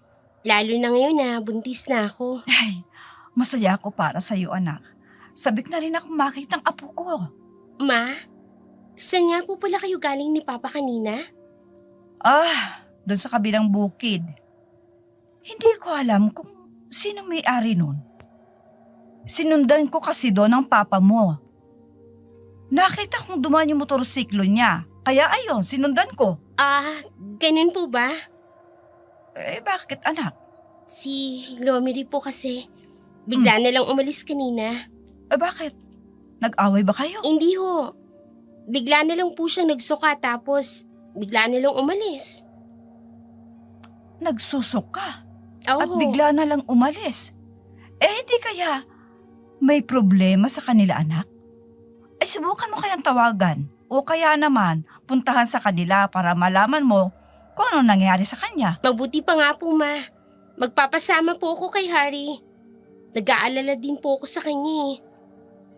S1: Lalo na ngayon na buntis na ako.
S4: Ay, masaya ako para sa iyo, anak. Sabik na rin akong makitang apo ko.
S1: Ma, saan nga po pala kayo galing ni Papa kanina?
S4: Doon sa kabilang bukid. Hindi ko alam kung sino may-ari nun. Sinundan ko kasi doon ang papa mo. Nakita kong dumaan yung motorsiklo niya. Kaya ayun, sinundan ko.
S1: Ganun po ba?
S4: Bakit anak?
S1: Si Lomery po kasi. Bigla na lang umalis kanina.
S4: Bakit? Nag-away ba kayo?
S1: Hindi ho. Bigla na lang po siya nagsuka tapos bigla na lang umalis.
S4: Nagsusuka?
S1: Oo.
S4: At bigla na lang umalis? Hindi kaya may problema sa kanila, anak? Subukan mo kayang tawagan o kaya naman puntahan sa kanila para malaman mo kung ano nangyari sa kanya.
S1: Mabuti pa nga po, Ma. Magpapasama po ako kay Harry. Nag-aalala din po ako sa kanya eh.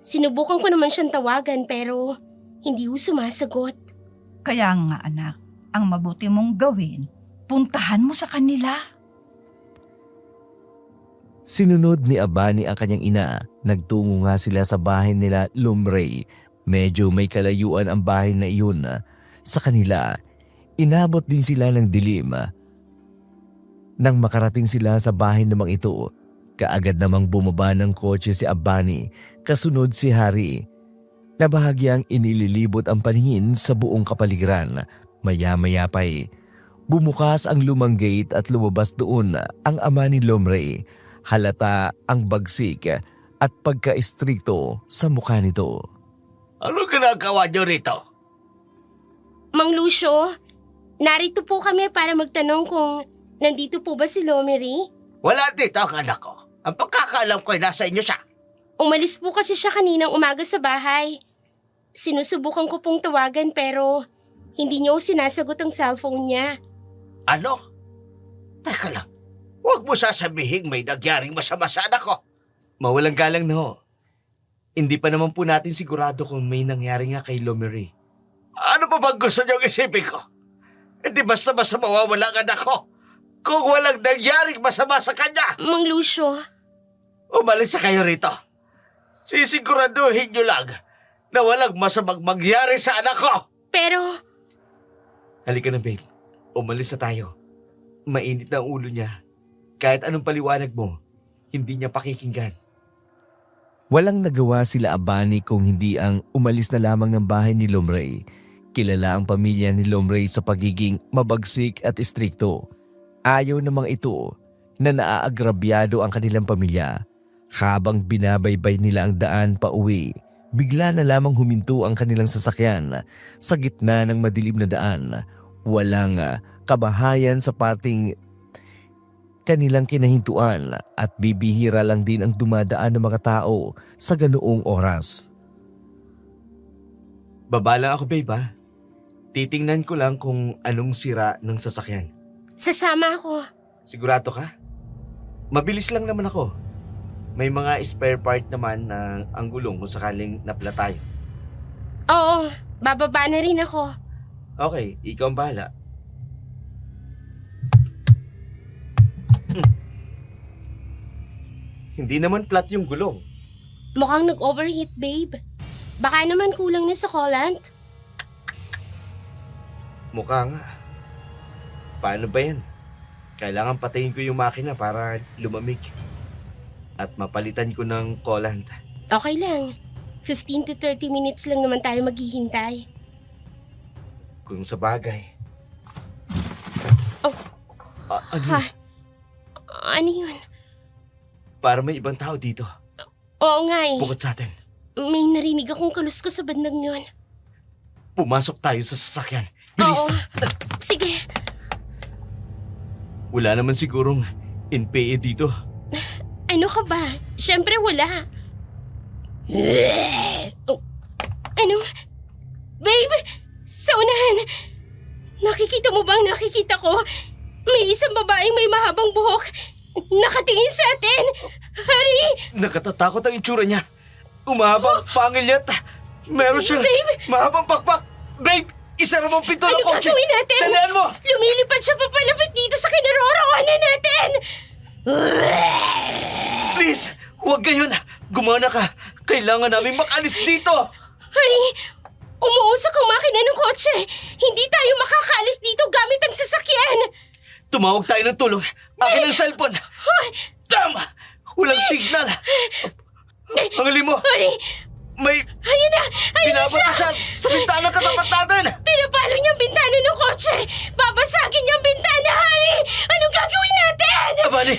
S1: Sinubukan ko naman siyang tawagan pero hindi ho sumasagot.
S4: Kaya nga anak, ang mabuti mong gawin, puntahan mo sa kanila.
S3: Sinunod ni Abani ang kanyang ina. Nagtungo nga sila sa bahay nila Lumray. Medyo may kalayuan ang bahay na iyon sa kanila. Inabot din sila ng dilim. Nang makarating sila sa bahay namang ito, kaagad namang bumaba ng kotse si Abani, kasunod si Harry. Na bahagyang inililibot ang paningin sa buong kapaligiran. Maya-maya pa'y bumukas ang lumang gate at lumabas doon ang ama ni Lumray. Halata ang bagsik at pagka-istrikto sa mukha nito.
S2: Ano ginagawa niyo rito?
S1: Mang Lucio, narito po kami para magtanong kung nandito po ba si Lomery?
S2: Wala dito ang anak ko. Ang pagkakaalam ko ay nasa inyo siya.
S1: Umalis po kasi siya kaninang umaga sa bahay. Sinusubukan ko pong tawagan pero hindi niyo sinasagot ang cellphone niya.
S2: Ano? Teka lang. Huwag mo sasabihin may nagyaring masama sa anak ko.
S6: Mawalang galang na ho. Hindi pa naman po natin sigurado kung may nangyari nga kay Lomery.
S2: Ano pa bang gusto niyong isipin ko? Hindi basta-basta mawawala ang anak ko kung walang nangyaring masama sa kanya.
S1: Mang Lucio,
S2: Umalis na kayo rito. Sisiguraduhin niyo lang na walang masamang mangyari sa anak ko.
S1: pero
S6: Halika na babe, umalis na tayo. Mainit na ang ulo niya. Kahit anong paliwanag mo, hindi niya pakikinggan.
S3: Walang nagawa sila Abani kung hindi ang umalis na lamang ng bahay ni Lumray. Kilala ang pamilya ni Lumray sa pagiging mabagsik at istrikto. Ayaw namang ito na naaagrabyado ang kanilang pamilya. Habang binabaybay nila ang daan pa uwi, bigla na lamang huminto ang kanilang sasakyan sa gitna ng madilim na daan. Walang kabahayan sa pating kanilang kinahintuan at bibihira lang din ang dumadaan ng mga tao sa ganoong oras.
S6: Baba lang ako, babe, ha? Titingnan ko lang kung anong sira ng sasakyan.
S1: Sasama ako.
S6: Sigurado ka? Mabilis lang naman ako. May mga spare part naman na ang gulong kung sakaling napla tayo.
S1: Oo, bababa na rin ako.
S6: Okay, ikaw ang bahala. Hindi naman flat yung gulong.
S1: Mukhang nag-overheat, babe. Baka naman kulang na sa coolant.
S6: Mukha nga. Paano ba yan? Kailangan patayin ko yung makina para lumamig. At mapalitan ko ng coolant.
S1: Okay lang. 15 to 30 minutes lang naman tayo maghihintay.
S6: Kung sa bagay.
S1: Oh.
S6: Ano?
S1: Ha? Ano yun?
S6: Para may ibang tao dito.
S1: Oo nga eh.
S6: Bukod sa atin.
S1: May narinig akong kalusko sa bandang yun.
S6: Pumasok tayo sa sasakyan. Bilis!
S1: Oo. Sige.
S6: Wala naman sigurong NPA dito.
S1: Ano ka ba? Siyempre wala. Oh, ano? Babe! Sa unahan! Nakikita mo bang nakikita ko? May isang babaeng may mahabang buhok. Nakatingin sa atin! Hari!
S6: Nakatatakot ang itsura niya. Umahabang pangil niya at meron siyang mahabang pakpak. Babe! Isara mo ang pinto ng
S1: Ano
S6: kotse!
S1: gagawin natin?
S6: Dalian mo!
S1: Lumilipad siya papalapit dito sa kinaroroonan natin!
S6: Please! Huwag gayon! Gumana ka! Kailangan namin makalis dito!
S1: Hari! Umuusok ang makina ng kotse! Hindi tayo makakaalis dito gamit ang sasakyan!
S6: Tumawag tayo ng tulong. Akin ang cellphone. Tama! Walang signal. Ang hali mo!
S1: Hari!
S6: May
S1: Ayun na! Ayun na siya!
S6: binabato siya sa bintana katapat natin!
S1: Pinapalo niya ang bintana ng kotse! Babasagin niya ang bintana, Hari! Anong gagawin natin?
S6: Abali!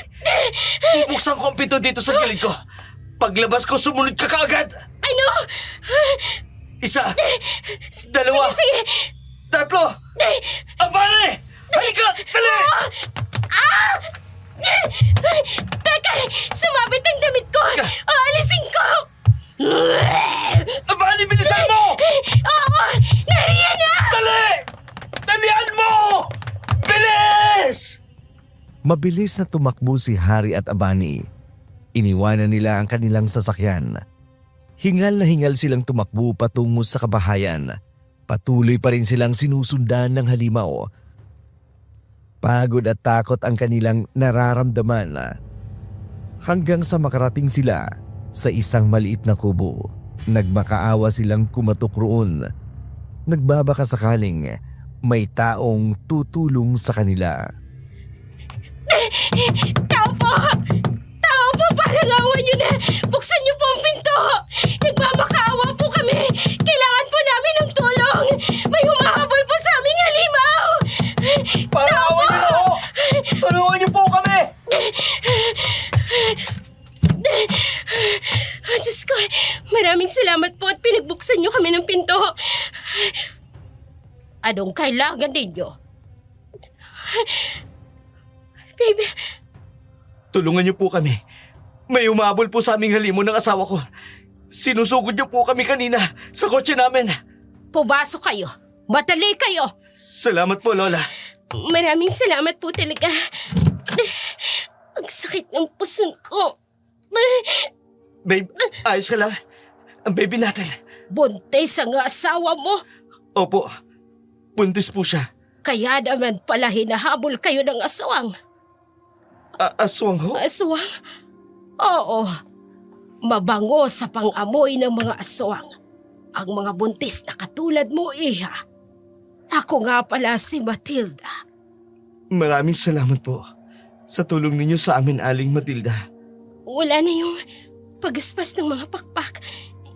S6: Bubuksan ko ang pinto dito sa gilid ko. Paglabas ko, sumunod ka kaagad!
S1: Ano?
S6: Isa! Dalawa!
S1: Sige!
S6: Tatlo! Abali! Halika! Dali!
S1: Teka! Sumabit ang damit ko! Aalisin ko!
S6: Abali, bilisan mo!
S1: Oo! Nariyan na!
S6: Dali! Dalian mo! Bilis!
S3: Mabilis na tumakbo si Hari at Abani. Iniwanan nila ang kanilang sasakyan. Hingal na hingal silang tumakbo patungo sa kabahayan. Patuloy pa rin silang sinusundan ng halimaw. Pagod at takot ang kanilang nararamdaman. Hanggang sa makarating sila sa isang maliit na kubo. Nagmakaawa silang kumatok roon. Nagbabaka sakaling may taong tutulong sa kanila.
S1: Tao po! Tao po! Parang awa niyo na! Buksan niyo po ang pinto! Nagmamakaawa po kami! Kailangan po namin ng tulong! May humahabol po sa aming halimaw!
S6: Para awin niyo na ho! Tulungan niyo po kami!
S1: Diyos ko, maraming salamat po at pinagbuksan niyo kami ng pinto. Anong kailangan ninyo? Baby,
S6: Tulungan niyo po kami. May umabol po sa aming halimo ng asawa ko. Sinusugod niyo po kami kanina sa kotse namin.
S1: pumasok kayo. Madali kayo.
S6: Salamat po, Lola.
S1: Maraming salamat po talaga. Ang sakit ng puson ko.
S6: Babe, ayos ka lang. Ang baby natin.
S1: Buntis ang asawa mo.
S6: Opo, buntis po siya.
S1: Kaya naman pala hinahabol kayo ng aswang.
S6: Aswang ho?
S1: Aswang? Oo. Mabango sa pang-amoy ng mga aswang. Ang mga buntis na katulad mo, Iha. Ako nga pala si Matilda.
S6: Maraming salamat po sa tulong ninyo sa amin, Aling Matilda.
S1: Wala na yung pagaspas ng mga pakpak.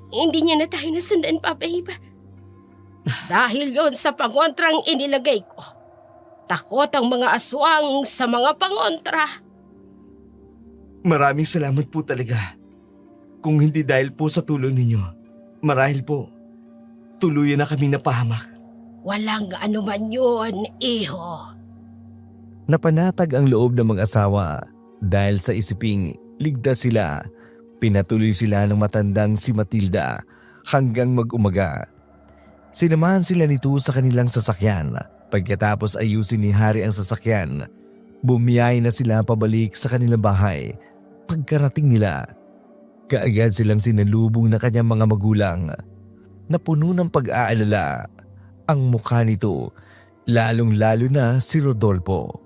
S1: Hindi niya na tayo nasundan, Papa Iba. Dahil yon sa pangontrang inilagay ko. Takot ang mga aswang sa mga pangontra.
S6: Maraming salamat po talaga. Kung hindi dahil po sa tulong ninyo, marahil po, tuluyan na kami napahamak.
S1: Walang anuman yun, Iho.
S3: Napanatag ang loob ng mag-asawa dahil sa isiping ligtas sila. Pinatuloy sila ng matandang si Matilda hanggang mag-umaga. Sinamahan sila nito sa kanilang sasakyan. Pagkatapos ayusin ni Harry ang sasakyan, bumiyay na sila pabalik sa kanilang bahay. Pagkarating nila, kaagad silang sinalubong na kanyang mga magulang. Napuno ng pag-aalala ang mukha nito, lalong-lalo na si Rodolfo.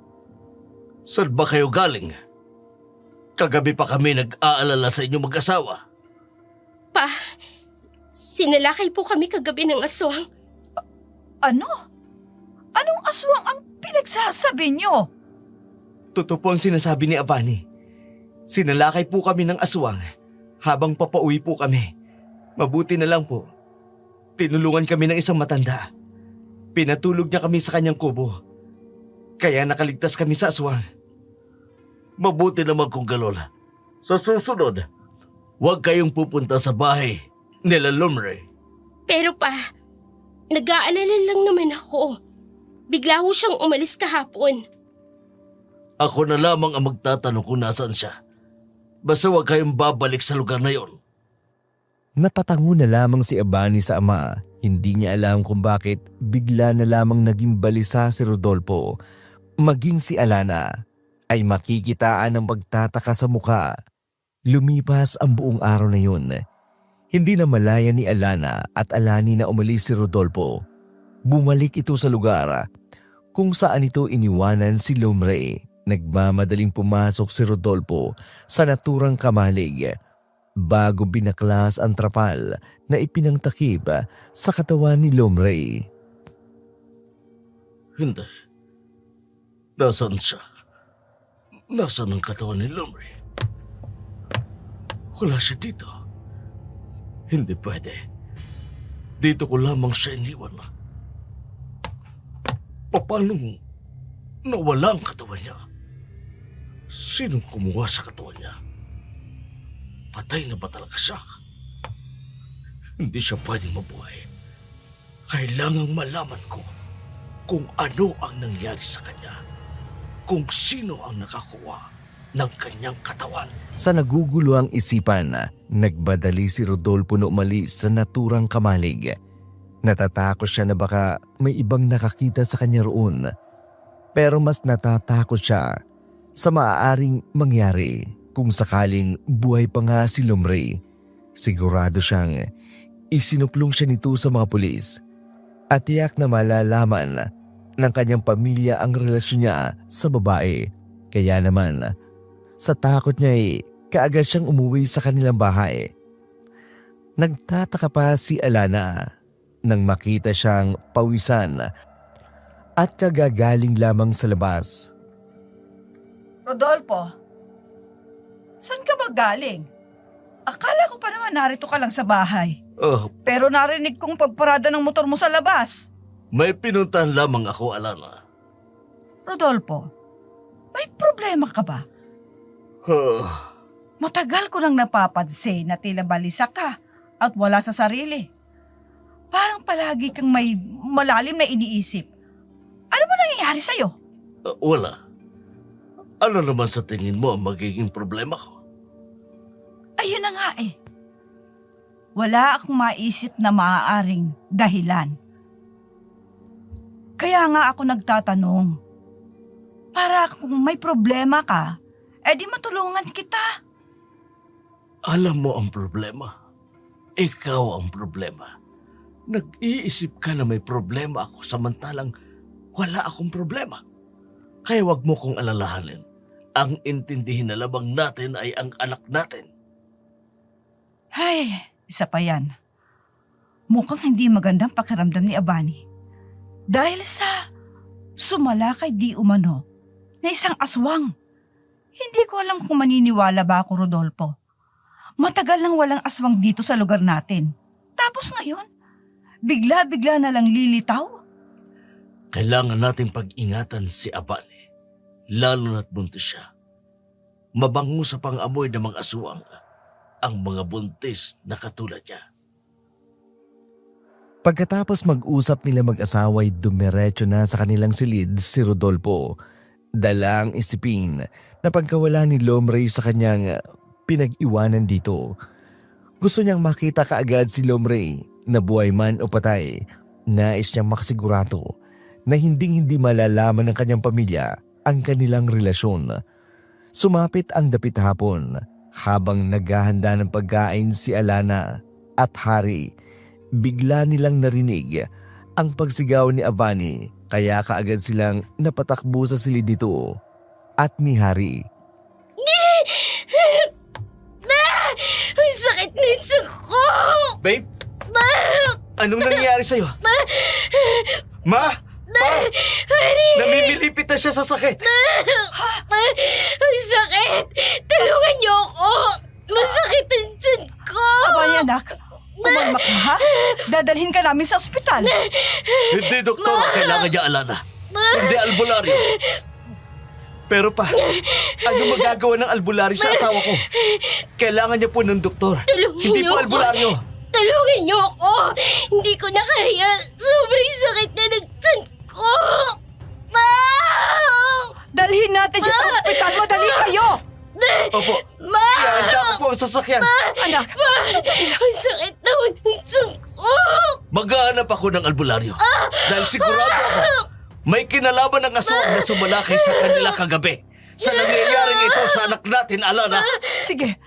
S2: Saan ba kayo galing? Kagabi pa kami nag-aalala sa inyong mag-asawa.
S1: Pa, sinalakay po kami kagabi ng aswang.
S4: Ano? Anong aswang ang pinagsasabi nyo?
S6: Totoo po ang sinasabi ni Avani. Sinalakay po kami ng aswang habang papauwi po kami. Mabuti na lang po. Tinulungan kami ng isang matanda. Pinatulog niya kami sa kanyang kubo. Kaya nakaligtas kami sa aswang.
S2: Mabuti naman kung gano'n. Sa susunod, huwag kayong pupunta sa bahay nila Lumre.
S1: Pero pa, nag-aalala lang naman ako. Bigla ho siyang umalis kahapon.
S2: Ako na lamang ang magtatanong kung nasaan siya. Basta huwag kayong babalik sa lugar na yon.
S3: Napatango na lamang si Avani sa ama. Hindi niya alam kung bakit bigla na lamang naging balisa si Rodolfo. Maging si Alana ay makikitaan ng pagtataka sa mukha. Lumipas ang buong araw na yun. Hindi na malaya ni Alana at Alani na umalis si Rodolfo. Bumalik ito sa lugar kung saan ito iniwanan si Lumre. Nagmamadaling pumasok si Rodolfo sa naturang kamalig bago binaklas ang trapal na ipinangtakip sa katawan ni Lumre.
S2: Hindi. Nasaan siya? Nasaan ang katawan ni Lumre? Wala siya dito. Hindi pwede. Dito ko lamang siya iniwan. Paano nawala ang katawan niya? Sinong kumuha sa katawan niya? Patay na ba talaga siya? Hindi siya pwedeng mabuhay. Kailangang malaman ko kung ano ang nangyari sa kanya. Kung sino ang nakakuha ng kanyang katawan.
S3: Sa naguguluhang isipan, nagbadali si Rodolfo na umalis sa naturang kamalig. Natatakot siya na baka may ibang nakakita sa kanya roon. Pero mas natatakot siya sa maaaring mangyari kung sakaling buhay pa nga si Lumre. Sigurado siyang isinuplong siya nito sa mga pulis at tiyak na malalaman ng kanyang pamilya ang relasyon niya sa babae. Kaya naman, sa takot niya kaagad siyang umuwi sa kanilang bahay. Nagtataka pa si Alana nang makita siyang pawisan at kagagaling lamang sa labas.
S4: Rodolfo, saan ka ba galing? Akala ko pa naman narito ka lang sa bahay.
S2: Oh,
S4: Pero narinig kong pagparada ng motor mo sa labas.
S2: may pinuntahan lamang ako, Alana.
S4: Rodolfo, may problema ka ba? Matagal ko nang napapansin na tila balisa ka at wala sa sarili. Parang palagi kang may malalim na iniisip. Ano ba nangyayari sa'yo?
S2: Wala. Ano naman sa tingin mo ang magiging problema ko?
S4: Ayun na nga eh. Wala akong maisip na maaaring dahilan. Kaya nga ako nagtatanong. Para kung may problema ka, edi matulungan kita.
S2: Alam mo ang problema. Ikaw ang problema. Nag-iisip ka na may problema ako samantalang wala akong problema. Kaya wag mo kong alalahanin. Ang intindihin na lamang natin ay ang anak natin.
S4: Ay, isa pa yan. Mukhang hindi magandang pakiramdam ni Avani. Dahil sa sumalakay di umano na isang aswang. Hindi ko alam kung maniniwala ba ako, Rodolfo. Matagal nang walang aswang dito sa lugar natin. Tapos ngayon, bigla-bigla na lang lilitaw.
S2: Kailangan nating pag-ingatan si Avani. Lalo na't buntis siya. Mabango sa pang-amoy ng mga aswang ang mga buntis na katulad niya.
S3: Pagkatapos mag-usap nila mag-asawa ay dumiretso na sa kanilang silid si Rodolfo. Dala ang isipin na pagkawala ni Lomray sa kanyang pinag-iwanan dito. Gusto niyang makita kaagad si Lomray na buhay man o patay. Nais niyang makasigurado na hindi malalaman ng kanyang pamilya ang kanilang relasyon. Sumapit ang dapit hapon habang naghahanda ng pagkain si Alana at Hari. Bigla nilang narinig ang pagsigaw ni Avani kaya kaagad silang napatakbo sa silid nito at ni Hari.
S1: Ang sakit na yung tiyan ko!
S6: Babe? Anong nangyayari sa'yo? Ma? Pa? Namimilipit na siya sa sakit.
S1: Ang sakit! Tulungan niyo ako! Masakit ang tiyan ko!
S4: Abani anak, umalma ka ha? Dadalhin ka namin sa ospital.
S2: Hindi, doktor. Kailangan niya Alana. Hindi albularyo. Pero pa, ano magagawa ng albularyo sa asawa ko? Kailangan niya po ng doktor.
S1: Tulungan
S2: Hindi
S1: niyo
S2: po
S1: ako.
S2: albularyo.
S1: Tulungan niyo ako! Hindi ko na kaya. Sobrang sakit na ng tiyan ko!
S4: Dalhin natin siya sa ospital. Madali kayo!
S2: Opo.
S1: Ma!
S2: Ihanda ko po ang sasakyan.
S4: Anak,
S1: Ang sakit naman ng tiyan ko!
S2: Maghahanap ako ng albularyo. Dahil sigurado ako, may kinalaman ng aswang na sumalakay sa kanila kagabi. Sa nangyayaring ito sa anak natin, Alana.
S4: sige.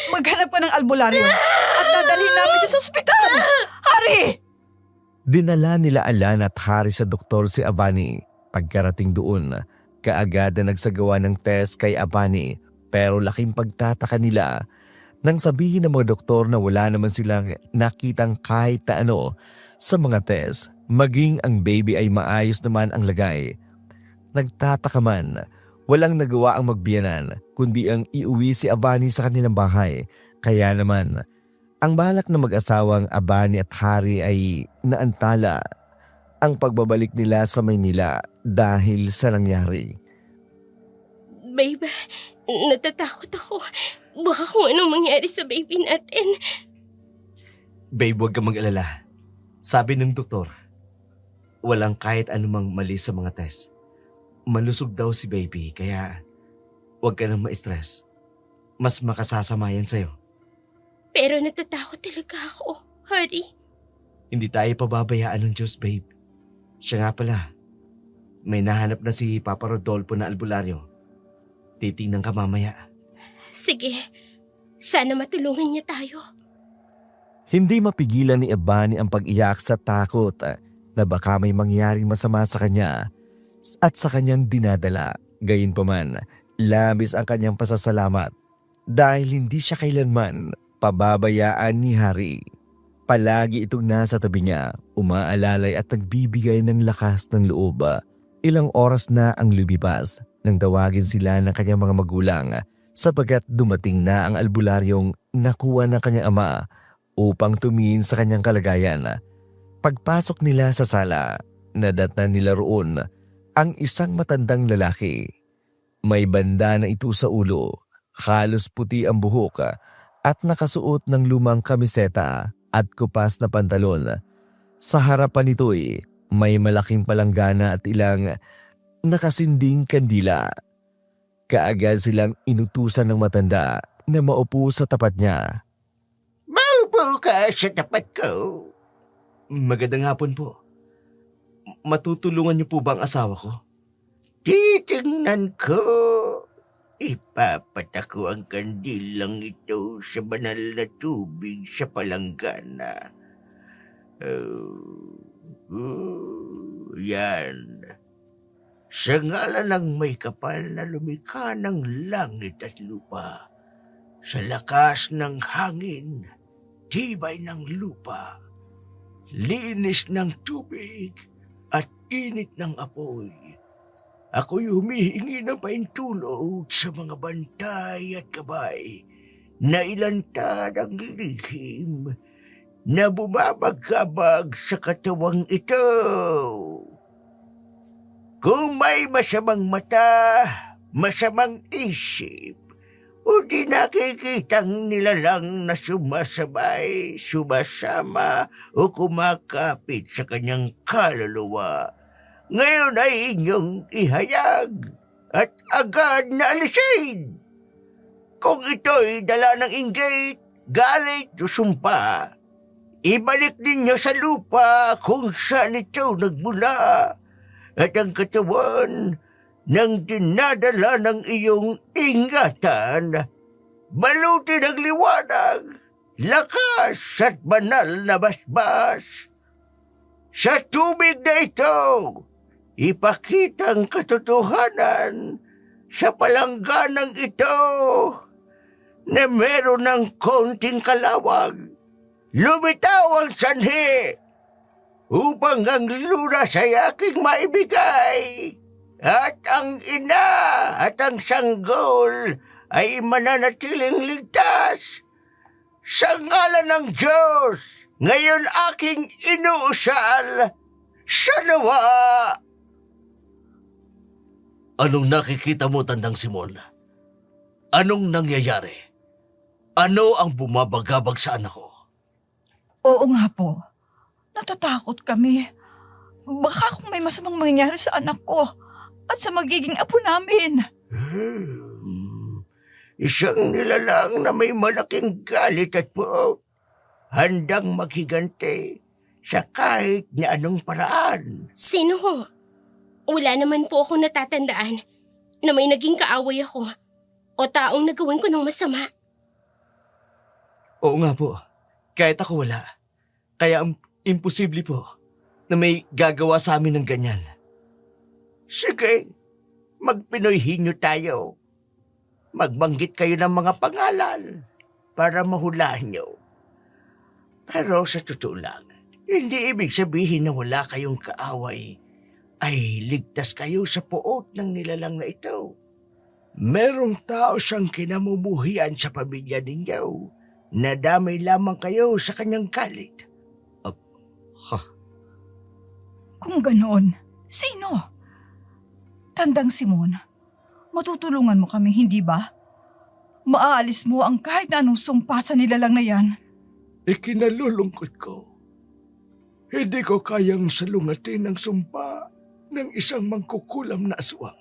S4: Maghanap ka ng albularyo at dadalhin namin siya sa ospital. Hari!
S3: Dinala nila Alana at Hari sa doktor si Avani. Pagkarating doon, kaagad na nagsagawa ng test kay Avani. Pero laking pagtataka nila nang sabihin ng mga doktor na wala naman silang nakitang kahit na ano sa mga test. Maging ang baby ay maayos naman ang lagay. Nagtataka man, walang nagawa ang magbiyanan kundi ang iuwi si Avani sa kanilang bahay. Kaya naman, ang balak na mag-asawang Avani at Hari ay naantala ang pagbabalik nila sa Maynila dahil sa nangyari.
S1: Babe, natatakot ako. Baka kung anong mangyari sa baby natin.
S6: Babe, huwag kang mag-alala. Sabi ng doktor, walang kahit anumang mali sa mga test. Malusog daw si baby, kaya huwag ka nang ma-stress. Mas makasasama yan sa'yo.
S1: Pero natatakot talaga ako, Hari.
S6: Hindi tayo pababayaan ng Diyos, babe. Siya nga pala, may nahanap na si Papa Rodolfo na albularyo. Titingnan ka mamaya.
S1: Sige, sana matulungan niya tayo.
S3: Hindi mapigilan ni Avani ang pag-iyak sa takot na baka may mangyaring masama sa kanya at sa kanyang dinadala. Gayunpaman, labis ang kanyang pasasalamat dahil hindi siya kailanman pababayaan ni Hari. Palagi itong nasa tabi niya, umaalalay at nagbibigay ng lakas ng loob. Ilang oras na ang lumipas nang tawagin sila ng kanyang mga magulang sapagkat dumating na ang albularyong nakuha ng kanyang ama upang tumingin sa kanyang kalagayan. Pagpasok nila sa sala, nadatnan nila roon ang isang matandang lalaki. May banda na ito sa ulo, halos puti ang buhok at nakasuot ng lumang kamiseta at kupas na pantalon. Sa harapan nito'y may malaking palanggana at ilang nakasinding kandila. Kaagad silang inutusan ng matanda na maupo sa tapat niya.
S7: Maupo ka sa tapat ko.
S6: Magandang hapon po. Matutulungan niyo po ba ang asawa ko?
S7: Titingnan ko. Ipapatako ang kandilang ito sa banal na tubig sa palanggana. Yan. Sa ngalan ng may kapal na lumikha ng langit at lupa, sa lakas ng hangin, tibay ng lupa, linis ng tubig at init ng apoy, ako'y humihingi ng paintulot sa mga bantay at gabay na ilantad ang lihim na bumabagabag sa katawang ito. Kung may masamang mata, masamang isip, o di nakikitang nilalang na sumasabay, sumasama o kumakapit sa kanyang kaluluwa, ngayon ay inyong ihayag. at agad na alisin. Kung ito'y dala ng inggit, galit o sumpa, ibalik ninyo sa lupa kung saan ito nagmula at ang katawan ng dinadala ng iyong ingatan, balutin ng liwanag, lakas at banal na basbas. Sa tubig na ito, ipakitang katotohanan sa palangganang ito na meron ng konting kalawag. Lumitaw ang sanhi upang ang lunas ay aking maibigay at ang ina at ang sanggol ay mananatiling ligtas. Sa ngalan ng Diyos, ngayon aking inuusal sa nawa.
S2: Anong nakikita mo, Tandang Simon? Anong nangyayari? Ano ang bumabagabag sa anak ko?
S4: Oo nga po. Natatakot kami. Baka kung may masamang mangyari sa anak ko at sa magiging apo namin.
S7: Isang nilalang na may malaking galit at puot, handang maghiganti sa kahit na anong paraan.
S1: Sino ho? Wala naman po ako natatandaan na may naging kaaway ako o taong nagawan ko ng masama.
S6: Oo nga po. Kahit ako wala. Kaya imposible po na may gagawa sa amin ng ganyan.
S7: Sige, magpinoy hinyo tayo. Magbanggit kayo ng mga pangalan para mahulaan nyo. Pero sa totoo lang, hindi ibig sabihin na wala kayong kaaway ay ligtas kayo sa puot ng nilalang na ito. Merong tao siyang kinamumuhian sa pamilya ninyo. Nadamay lamang kayo sa kanyang galit.
S4: Kung ganoon, sino? Tandang Simon, matutulungan mo kami, hindi ba? Maaalis mo ang kahit na anong sumpa sa nilalang na yan.
S7: Ikinalulungkot ko. Hindi ko kayang salungatin ang sumpa ng isang mangkukulam na aswang.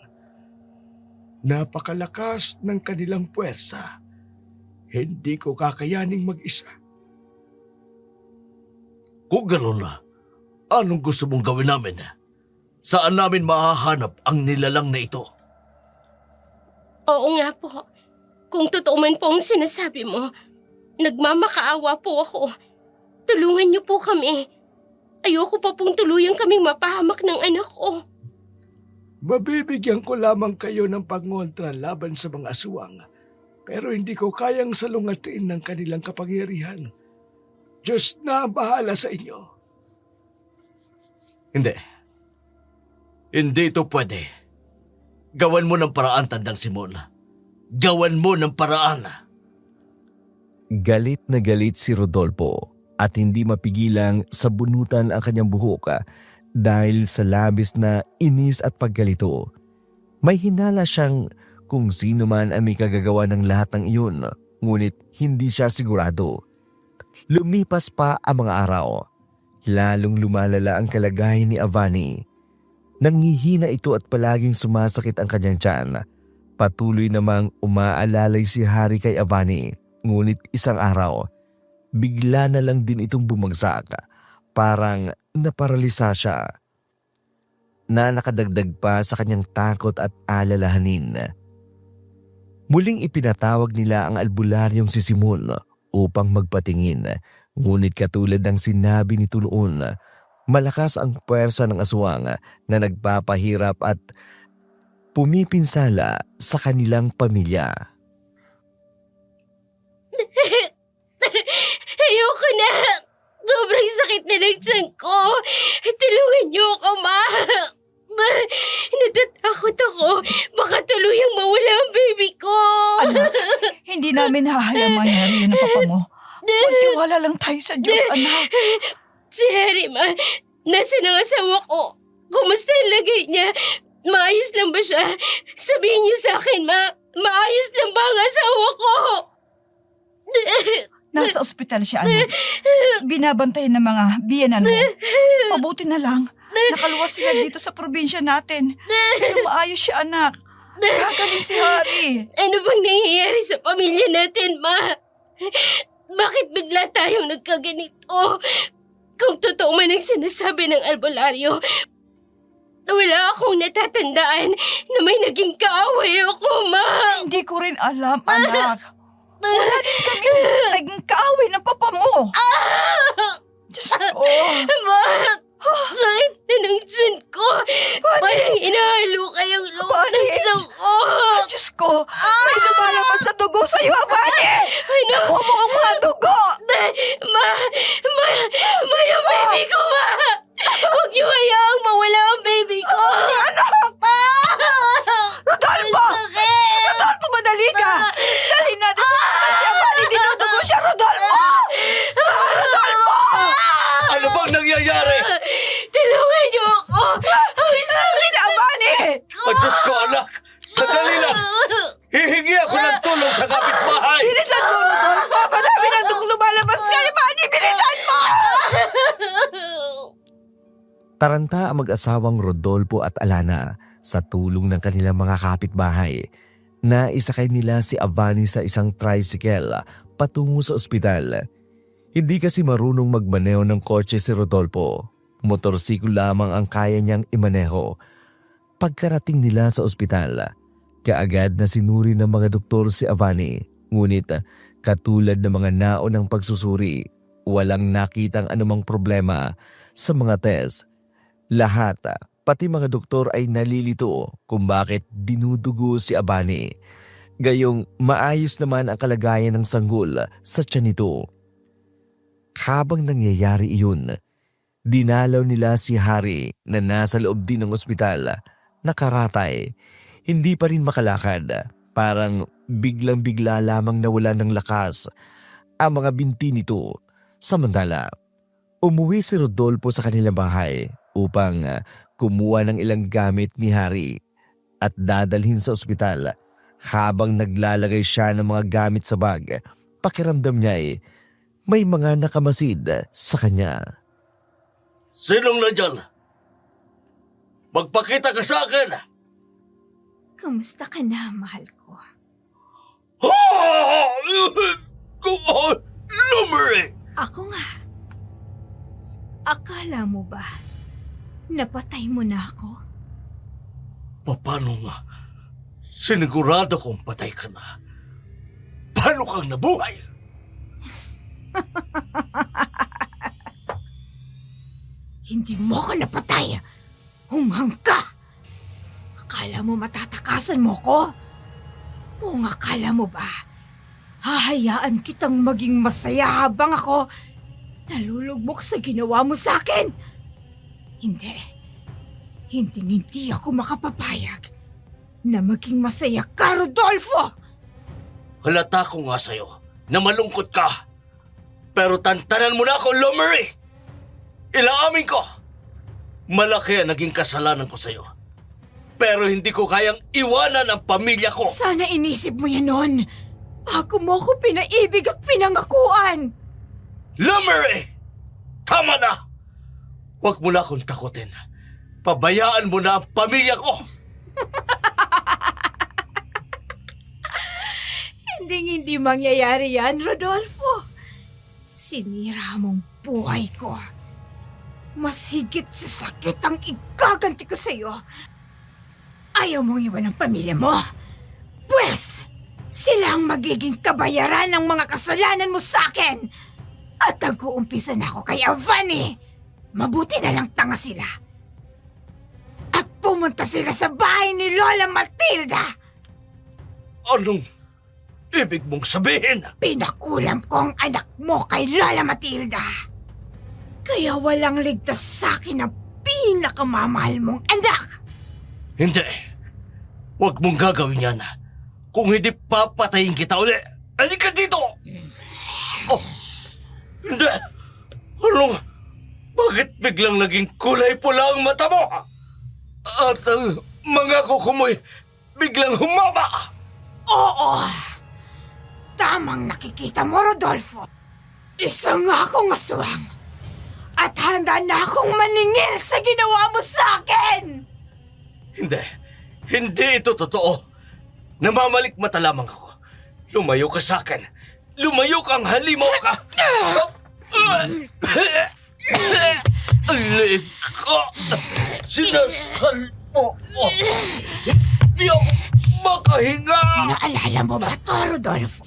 S7: Napakalakas ng kanilang puwersa. Hindi ko kakayaning mag-isa.
S2: Kung gano'n na, anong gusto mong gawin namin? Saan namin mahahanap ang nilalang na ito?
S1: Oo nga po. Kung totoo man po ang sinasabi mo, nagmamakaawa po ako. Tulungan niyo po kami. Ayoko pa pong tuluyang kaming mapahamak ng anak ko.
S7: Mabibigyan ko lamang kayo ng pangontra laban sa mga aswang. Pero hindi ko kayang salungatin ng kanilang kapangyarihan. Diyos na ang bahala sa inyo.
S2: Hindi. Hindi ito pwede. Gawan mo ng paraan, Tandang Simon. Gawan mo ng paraan.
S3: Galit na galit si Rodolfo at hindi mapigilang sabunutan ang kanyang buhok dahil sa labis na inis at paggalito. May hinala siyang kung sino man ang may kagagawa ng lahat ng iyon, ngunit hindi siya sigurado. Lumipas pa ang mga araw. Lalong lumalala ang kalagayan ni Avani. Nanghihina ito at palaging sumasakit ang kanyang tiyan. Patuloy namang umaalalay si Hari kay Avani. Ngunit isang araw, bigla na lang din itong bumagsak. Parang naparalisa siya. Na nakadagdag pa sa kanyang takot at alalahanin. Muling ipinatawag nila ang albularyong si Simon upang magpatingin. Ngunit katulad ng sinabi ni Tuloon, malakas ang puwersa ng aswang na nagpapahirap at pumipinsala sa kanilang pamilya.
S1: Ayoko na! Sobrang sakit na ng tiyan ko! Tulungan niyo ako, Ma! Natatakot ako. Baka tuluyang mawala ang baby ko!
S4: Anak, hindi namin hahayang mangyari yun ng papa mo. Magtiwala lang tayo sa Diyos, anak.
S1: Si Harry, Ma, nasa ng asawa ko? Kumusta ang lagay niya? Maayos lang ba siya? Sabihin niyo sa akin, Ma, maayos lang ba ang asawa ko?
S4: Nasa ospital siya, anak. Binabantayan ng mga biyenan mo. Mabuti na lang. Nakaluwas sila dito sa probinsya natin. Pero maayos siya, anak. Kagaling si Harry.
S1: Ano bang nangyayari sa pamilya natin, Ma? Bakit bigla tayong nagkaganito? Kung totoo man ang sinasabi ng albularyo, wala akong natatandaan na may naging kaaway ako, Ma.
S4: Hindi ko rin alam, anak. Wala din kami naging kaaway ng papa mo. Diyos ko.
S1: Ma, sakit na ng tiyan ko. Parang inahalo kayong loob ng tiyan ko.
S4: Diyos ko. May lumalabas na dugo sa'yo, Abani.
S1: Ano?
S4: Nakuha mo ang mga dugo.
S1: Ma, yung baby ko, Ma. Huwag niyo hayaang mawala ang baby ko.
S4: Rodolfo! Rodolfo, madali ka! Dali natin sa ospital si Abani. Dinudugo siya, Rodolfo! Rodolfo!
S2: Ano bang nangyayari?
S1: Tulungan niyo ako. Ang sakit
S4: Si Abani!
S2: Oh, Diyos ko, anak! Sandali lang! Hihingi ako ng tulong sa kapitbahay!
S4: Bilisan mo, Rodolfo! Marami na dugong lumalabas kay Abani! Bilisan mo!
S3: Taranta ang mag-asawang Rodolfo at Alana sa tulong ng kanilang mga kapitbahay. Naisakay nila si Avani sa isang tricycle patungo sa ospital. Hindi kasi marunong magmaneho ng kotse si Rodolfo. Motorsiklo lamang ang kaya niyang imaneho. Pagkarating nila sa ospital, kaagad na sinuri ng mga doktor si Avani. Ngunit katulad ng mga naunang pagsusuri, walang nakitang anumang problema sa mga test. Lahat, pati mga doktor ay nalilito kung bakit dinudugo si Abani. Gayong maayos naman ang kalagayan ng sanggol sa tiyan nito. Habang nangyayari iyon, dinalaw nila si Harry na nasa loob din ng ospital. Nakaratay, hindi pa rin makalakad. Parang biglang-bigla lamang nawala ng lakas ang mga binti nito. Samantala, umuwi si Rodolfo sa kanilang bahay upang kumuha ng ilang gamit ni Harry at dadalhin sa ospital. Habang naglalagay siya ng mga gamit sa bag, pakiramdam niya may mga nakamasid sa kanya.
S2: Sinong nandyan? Magpakita ka sa akin!
S5: Kumusta ka na, mahal ko?
S2: Lumere!
S5: Ako nga. Akala mo ba napatay mo na ako?
S2: Paano nga? Sinigurado kong patay ka na. Paano kang nabuhay?
S5: Hindi mo ko napatay. Hunghang ka. Akala mo matatakasan mo ko? Kung akala mo ba, hahayaan kitang maging masaya habang ako nalulugmok sa ginawa mo sa akin? Hindi. Hindi ako makapapayag na maging masaya ka, Rodolfo!
S2: Halata ko nga sa'yo na malungkot ka. Pero tantanan mo na ako, Lumere! Ilaamin ko! Malaki ang naging kasalanan ko sa'yo. Pero hindi ko kayang iwanan ang pamilya ko.
S5: Sana inisip mo yan noon bago mo ako pinaibig at pinangakuan.
S2: Lumere! Tama na! Huwag mo na akong takutin. Pabayaan mo na ang pamilya ko.
S5: Hindi mangyayari yan, Rodolfo. Sinira mong buhay ko. Mas higit sa sakit ang igaganti ko sa'yo. Ayaw mong iwan ang pamilya mo? Pwes, sila ang magiging kabayaran ng mga kasalanan mo sa akin. At nag-uumpisa na ako kay Avani. Mabuti na lang tanga sila. At pumunta sila sa bahay ni Lola Matilda.
S2: Anong ibig mong sabihin?
S5: Pinakulam ko ang anak mo kay Lola Matilda. Kaya walang ligtas sa akin ang pinakamamahal mong anak.
S2: Hindi. Huwag mong gagawin yan. Kung hindi, papatayin kita uli. Halika dito! Oh, hindi! Bakit biglang naging kulay pula ang mata mo? At ang mga kuko mo'y biglang humaba!
S5: Oo! Tamang nakikita mo, Rodolfo. Isa nga akong aswang. At handa na akong maningil sa ginawa mo sa akin!
S2: Hindi ito totoo.
S7: Namamalik mata lamang ako. Lumayo ka sa akin. Lumayo kang halimaw ka. Alik ka. Sinasal mo. Hindi ako makahinga.
S4: Naalala mo ba to, Rodolfo?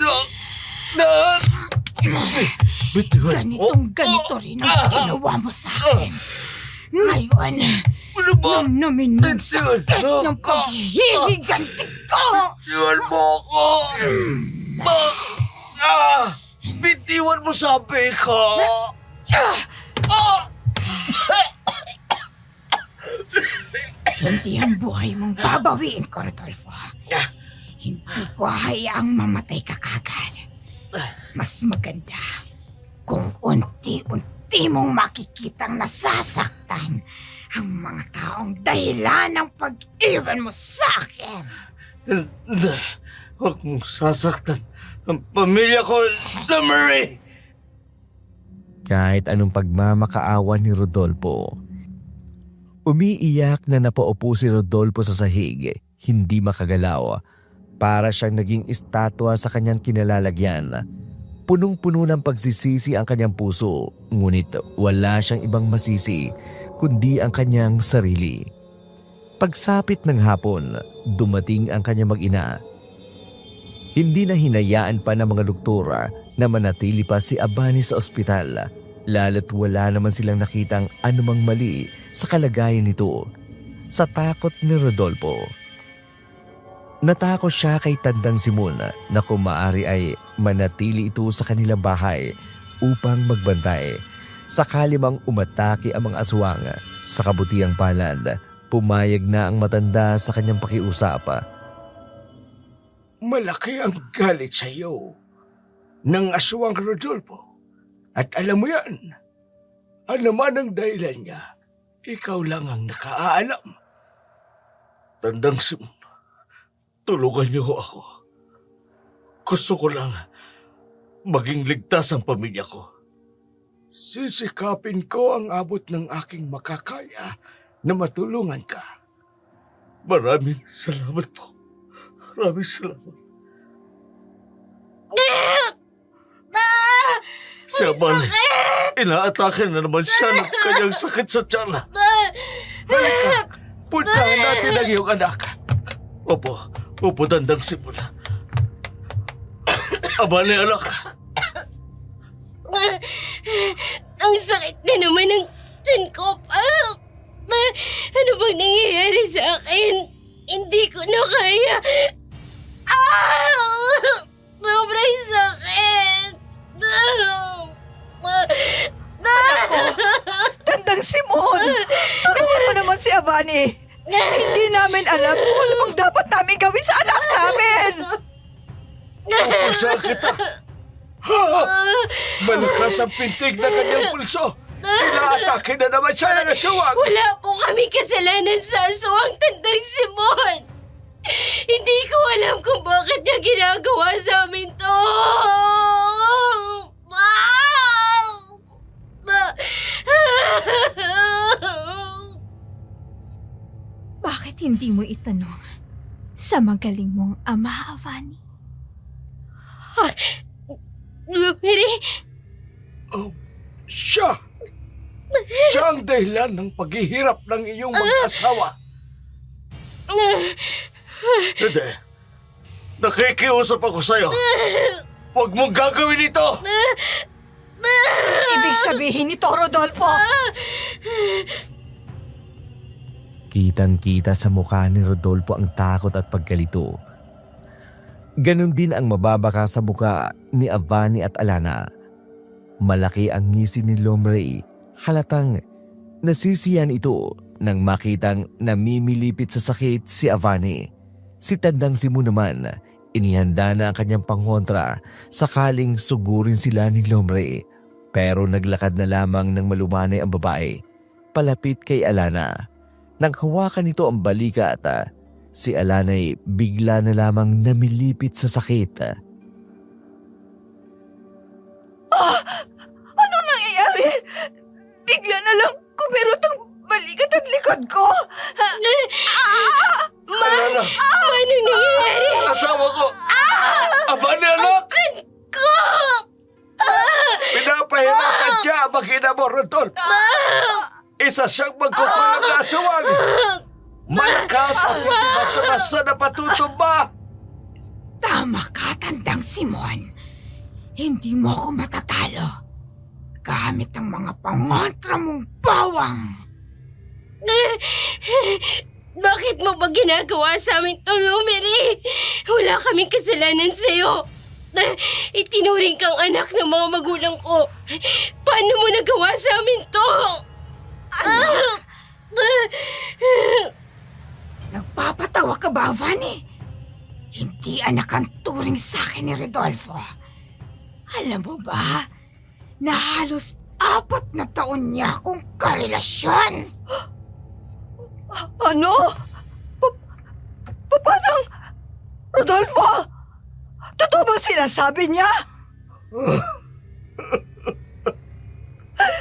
S7: Bituan mo.
S4: Ganito rin ang ginawa mo sa akin. Ngayon,
S7: Ano ba?
S4: namin mo
S7: Bituan mo
S4: ng
S7: ka.
S4: paghihiganti ko.
S7: Bitiwan mo ako. Bitiwan mo sabi ko.
S4: Hindi ang buhay mong babawiin ko, Rodolfo. Hindi ko hayaang mamatay ka kagad. Mas maganda kung unti-unti mong makikitang nasasaktan ang mga taong dahilan ng pag-iwan mo sa akin.
S7: Hindi. Huwag mong sasaktan ang pamilya ko, Marie.
S3: Kahit anong pagmamakaawa ni Rodolfo, umiiyak na napaupo si Rodolfo sa sahig, hindi makagalaw. Para siyang naging estatwa sa kanyang kinalalagyan. Punong-puno ng pagsisisi ang kanyang puso, ngunit wala siyang ibang masisi kundi ang kanyang sarili. Pagsapit ng hapon, dumating ang kanyang mag-ina. Hindi na hinayaan pa ng mga doktora na manatili pa si Abani sa ospital, lalo't wala naman silang nakitang anumang mali sa kalagayan nito. Sa takot ni Rodolfo, natakot siya kay Tandang Simon na kung maaari ay manatili ito sa kanilang bahay upang magbantay. Sakali mang umatake ang mga aswang, sa kabutiang palad, pumayag na ang matanda sa kanyang pakiusap.
S7: Malaki ang galit sa iyo ng aswang Rodolfo. At alam mo yan, ano man ang dahilan niya, ikaw lang ang nakaalam. Tandang Simon, tulungan niyo ako. Gusto ko lang maging ligtas ang pamilya ko. Sisikapin ko ang abot ng aking makakaya na matulungan ka. Maraming salamat po. Maraming salamat. Si Abani, inaatake na naman siya ng kanyang sakit sa tiyan. Halika, puntahan natin ang iyong anak. Opo, Tandang Simon. Abani, anak.
S1: Ang sakit na naman ng tiyan ko, pa. Ano bang nangyayari sa akin? Hindi ko na kaya. Sobrang sakit.
S4: Tandang Simon! Tulungan mo naman si Abani. Hindi namin alam kung ano bang dapat namin gawin sa anak namin.
S7: Pupulsahan kita. Ha! Malakas ang pintig na kanyang pulso. Inaatake na naman siya ng aswang.
S1: Wala po kami kasalanan sa aswang, Tandang Simon. Hindi ko alam kung bakit niya ginagawa sa amin to.
S5: Bakit hindi mo itanong sa magaling mong ama, Avani?
S1: Lumiri,
S7: Siya! Siya ang dahilan ng paghihirap ng iyong mag-asawa. Hindi. Nakikiusap ako sa'yo. Huwag mong gagawin ito!
S4: Ibig sabihin nito, Rodolfo,
S3: Kitang-kita sa mukha ni Rodolfo ang takot at pagkalito. Ganon din ang mababaka sa mukha ni Avani at Alana. Malaki ang ngisi ni Lomre. Halatang nasisiyan ito nang makitang namimilipit sa sakit si Avani. Si Tandang Simon naman, inihanda na ang kanyang pangkontra sakaling sugurin sila ni Lomre. Pero naglakad na lamang ng malumanay ang babae palapit kay Alana. Nang hawakan nito ang balikat, si Alana'y bigla na lamang namilipit sa sakit.
S4: anong nangyayari? Bigla na lang kumirot ang balikat at likod ko.
S7: Alana!
S1: Ano nangyayari?
S7: Asawa ko! Abani, anak!
S1: Ko!
S7: Pinapahirapan siya ang makina mo, Rodol! Isa siyang magkukulang na asawang! Malakas at hindi basta-basta na patutumba!
S5: Tama ka, Tandang Simon. Hindi mo ako matatalo. Gamit ang mga pangontra mong bawang.
S1: Bakit mo ba ginagawa sa amin to, Lumiri? Wala kaming kasalanan sa'yo. Itinuring kang anak ng mga magulang ko. Paano mo nagawa sa amin to?
S5: Nagpapatawa ka ba, Vanny? Hindi anak ang turing sa akin ni Rodolfo. Alam mo ba, na halos 4 na taon niya akong karelasyon.
S4: Ano? Paano? Rodolfo? Totoo bang sinasabi niya?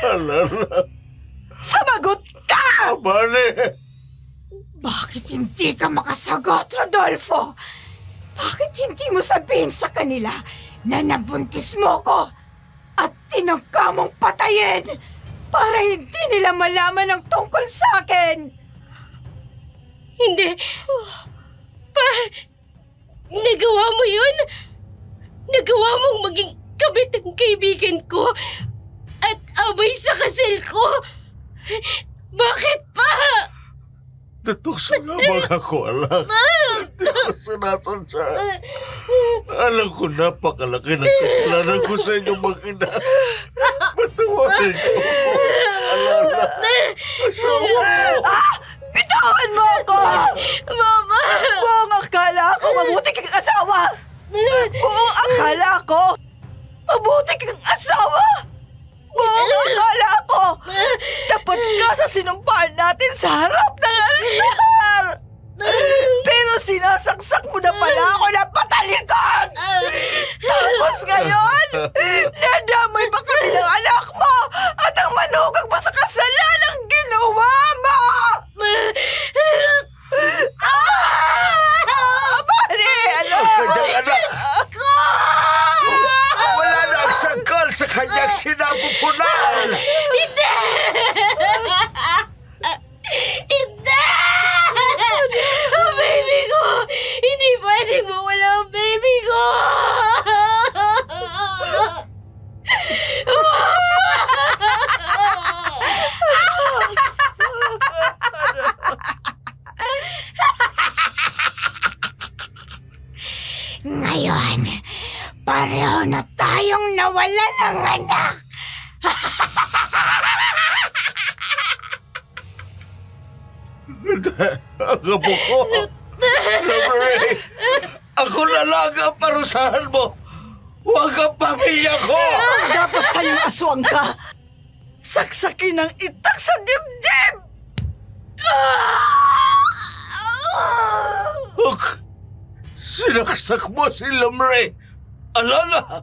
S7: Alana!
S4: Sumagot ka!
S7: Abani!
S5: Bakit hindi ka makasagot, Rodolfo? Bakit hindi mo sabihin sa kanila na nabuntis mo ko at tinangka mong patayin para hindi nila malaman ang tungkol sa akin?
S1: Hindi. Nagawa mo yun? Nagawa mong maging kabit ang kaibigan ko at abay sa kasal ko? Bakit pa?
S7: Natukso lamang ako, anak. Hindi ko sinasadya. Alam ko napakalaki ng kasalanan ko sa inyong mag-ina. Patawarin ko ako, Alana. Asawa ko.
S4: Bitawan mo ako!
S1: Mama!
S4: Buong akala ko mabuti kang asawa! Buong akala ko mabuti kang asawa! Buong akala ko dapat ka sa sinumpaan natin sa harap ng altar! Pero sinasaksak mo na pala ako ng patalikan! Tapos ngayon, nadamay pa kami ng anak mo at ang manugang mo sa kasalanang ginawa mo! Pare, ano?
S7: Kanyang anak. Wala na ang sangkal sa kanyang sinapupunan.
S1: Hindi! Hindi! Ang baby ko! Hindi pwedeng mawala ang baby ko!
S5: Ngayon, pareho na tayong nawala ng anak.
S7: Ang apo ko. Lumiri, ako na lang ang parusahan mo. Huwag ang pamilya ko.
S4: Dapat sa'yong aswang ka! Saksakin ng itak sa dibdib!
S7: Huwag. Sinaksak mo si Lumri. Alana!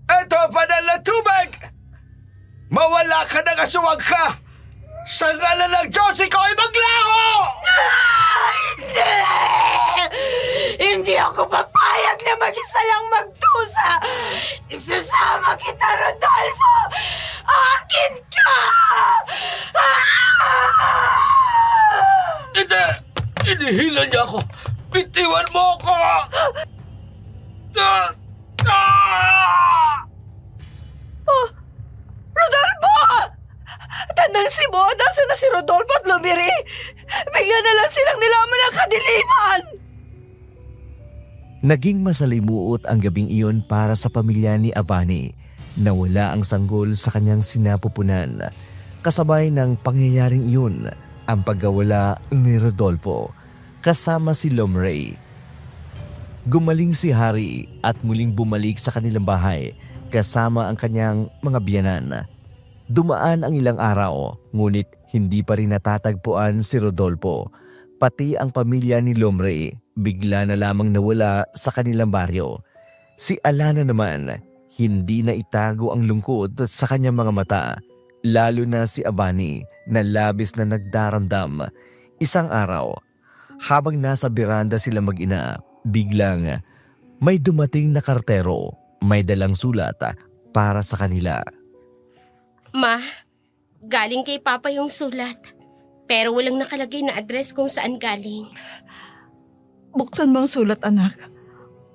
S7: Ito panal na tubig! Mawala ka ng aswang ka! Sa ngalan ng Diyos, ikaw ay maglaho!
S5: Hindi ako papayag na mag-isa lang magdusa. Isasama kita, Rodolfo. Akin ka!
S7: Hindi! Inihila niya ako! Bitiwan mo ako!
S4: Rodolfo! Tandang Simon, nasa na si Rodolfo at Lumiri? Bigla na lang silang nilaman ng kadiliman!
S3: Naging masalimuot ang gabing iyon para sa pamilya ni Avani na wala ang sanggol sa kanyang sinapupunan. Kasabay ng pangyayaring iyon ang pagkawala ni Rodolfo kasama si Lumri. Gumaling si Harry at muling bumalik sa kanilang bahay kasama ang kanyang mga biyanan. Dumaan ang ilang araw ngunit hindi pa rin natatagpuan si Rodolfo. Pati ang pamilya ni Lumri bigla na lamang nawala sa kanilang baryo. Si Alana naman hindi na itago ang lungkot sa kanyang mga mata, lalo na si Avani na labis na nagdaramdam. Isang araw, Habang nasa beranda sila mag-ina, biglang may dumating na kartero, may dalang sulat para sa kanila.
S1: Ma, galing kay Papa yung sulat. Pero walang nakalagay na address kung saan galing.
S4: Buksan mo ang sulat, anak.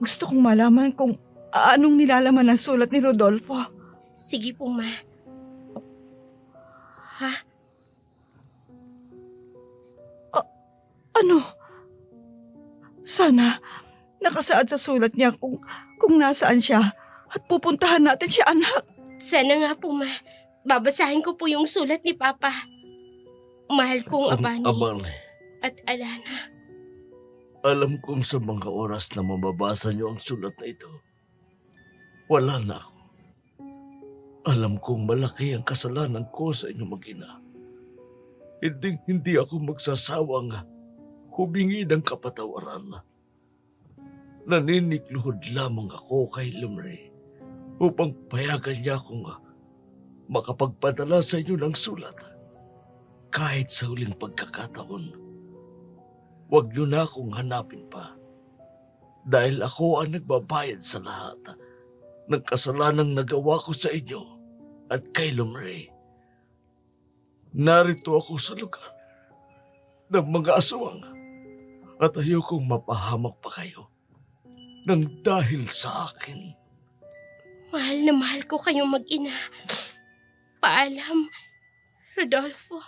S4: Gusto kong malaman kung anong nilalaman ng sulat ni Rodolfo.
S1: Sige po, Ma. Ha?
S4: Ano? Sana nakasaad sa sulat niya kung nasaan siya at pupuntahan natin siya, anak.
S1: Sana nga po, Ma. Babasahin ko po yung sulat ni Papa. Mahal kong Abani
S2: Abani,
S1: at Alana.
S2: alam kong sa mga oras na mababasa niyo ang sulat na ito, wala na ako. Alam kong malaki ang kasalanan ko sa inyong mag-ina. Hindi ako magsasawang humingi ng kapatawaran. Naninikluhod lamang ako kay Lumre upang payagan niya akong makapagpadala sa inyo ng sulat. Kahit sa huling pagkakataon, huwag niyo na akong hanapin pa. Dahil ako ang nagbabayad sa lahat ng kasalanang nagawa ko sa inyo at kay Lumre. Narito ako sa lugar ng mga aswang at ayokong mapahamak pa kayo nang dahil sa akin.
S1: Mahal na mahal ko kayong mag-ina. Paalam, Rodolfo.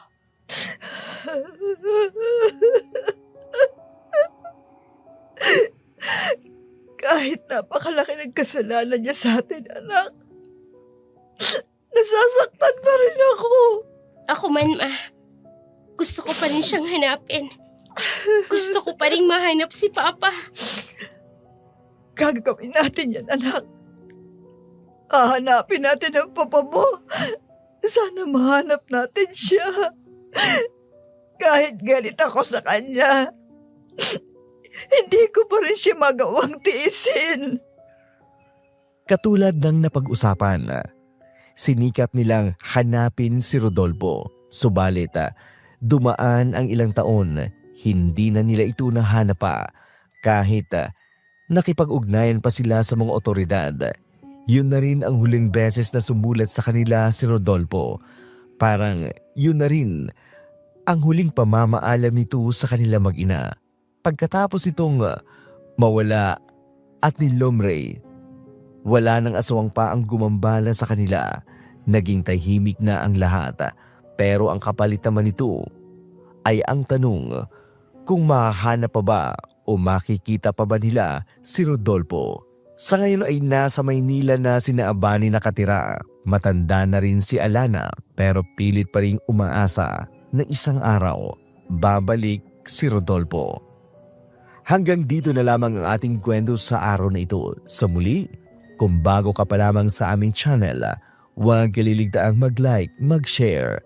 S4: Kahit napakalaki ng kasalanan niya sa atin, anak, nasasaktan pa rin ako.
S1: Ako man, Ma. Gusto ko pa rin siyang hanapin. Gusto ko pa rin mahanap si Papa.
S4: Gagawin natin yan, anak. Hahanapin natin ang papa mo. Sana mahanap natin siya. Kahit galit ako sa kanya, hindi ko pa rin siya magawang tiisin.
S3: Katulad ng napag-usapan, sinikap nilang hanapin si Rodolfo. Subalit, dumaan ang ilang taon, hindi na nila ito nahanap pa. Kahit nakipag-ugnayan pa sila sa mga otoridad. Yun na rin ang huling beses na sumulat sa kanila si Rodolfo. Parang yun na rin ang huling pamamaalam nito sa kanila mag-ina. Pagkatapos itong mawala at ni Lumre, wala nang aswang pa ang gumambala sa kanila. Naging tahimik na ang lahat. Pero ang kapalit naman nito ay ang tanong kung makahanap pa ba o makikita pa ba nila si Rodolfo. Sa ngayon ay nasa Maynila na sina Abani nakatira. Matanda na rin si Alana pero pilit pa rin umaasa na isang araw babalik si Rodolfo. Hanggang dito na lamang ang ating kwento sa araw na ito. Sa muli, kung bago ka pa lamang sa aming channel, huwag kaliligtaang mag-like, mag-share.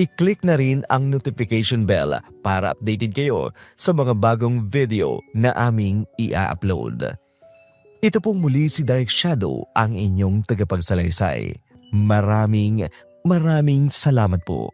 S3: I-click na rin ang notification bell para updated kayo sa mga bagong video na aming i-upload. Ito pong muli si Dark Shadow, ang inyong tagapagsalaysay. Maraming salamat po.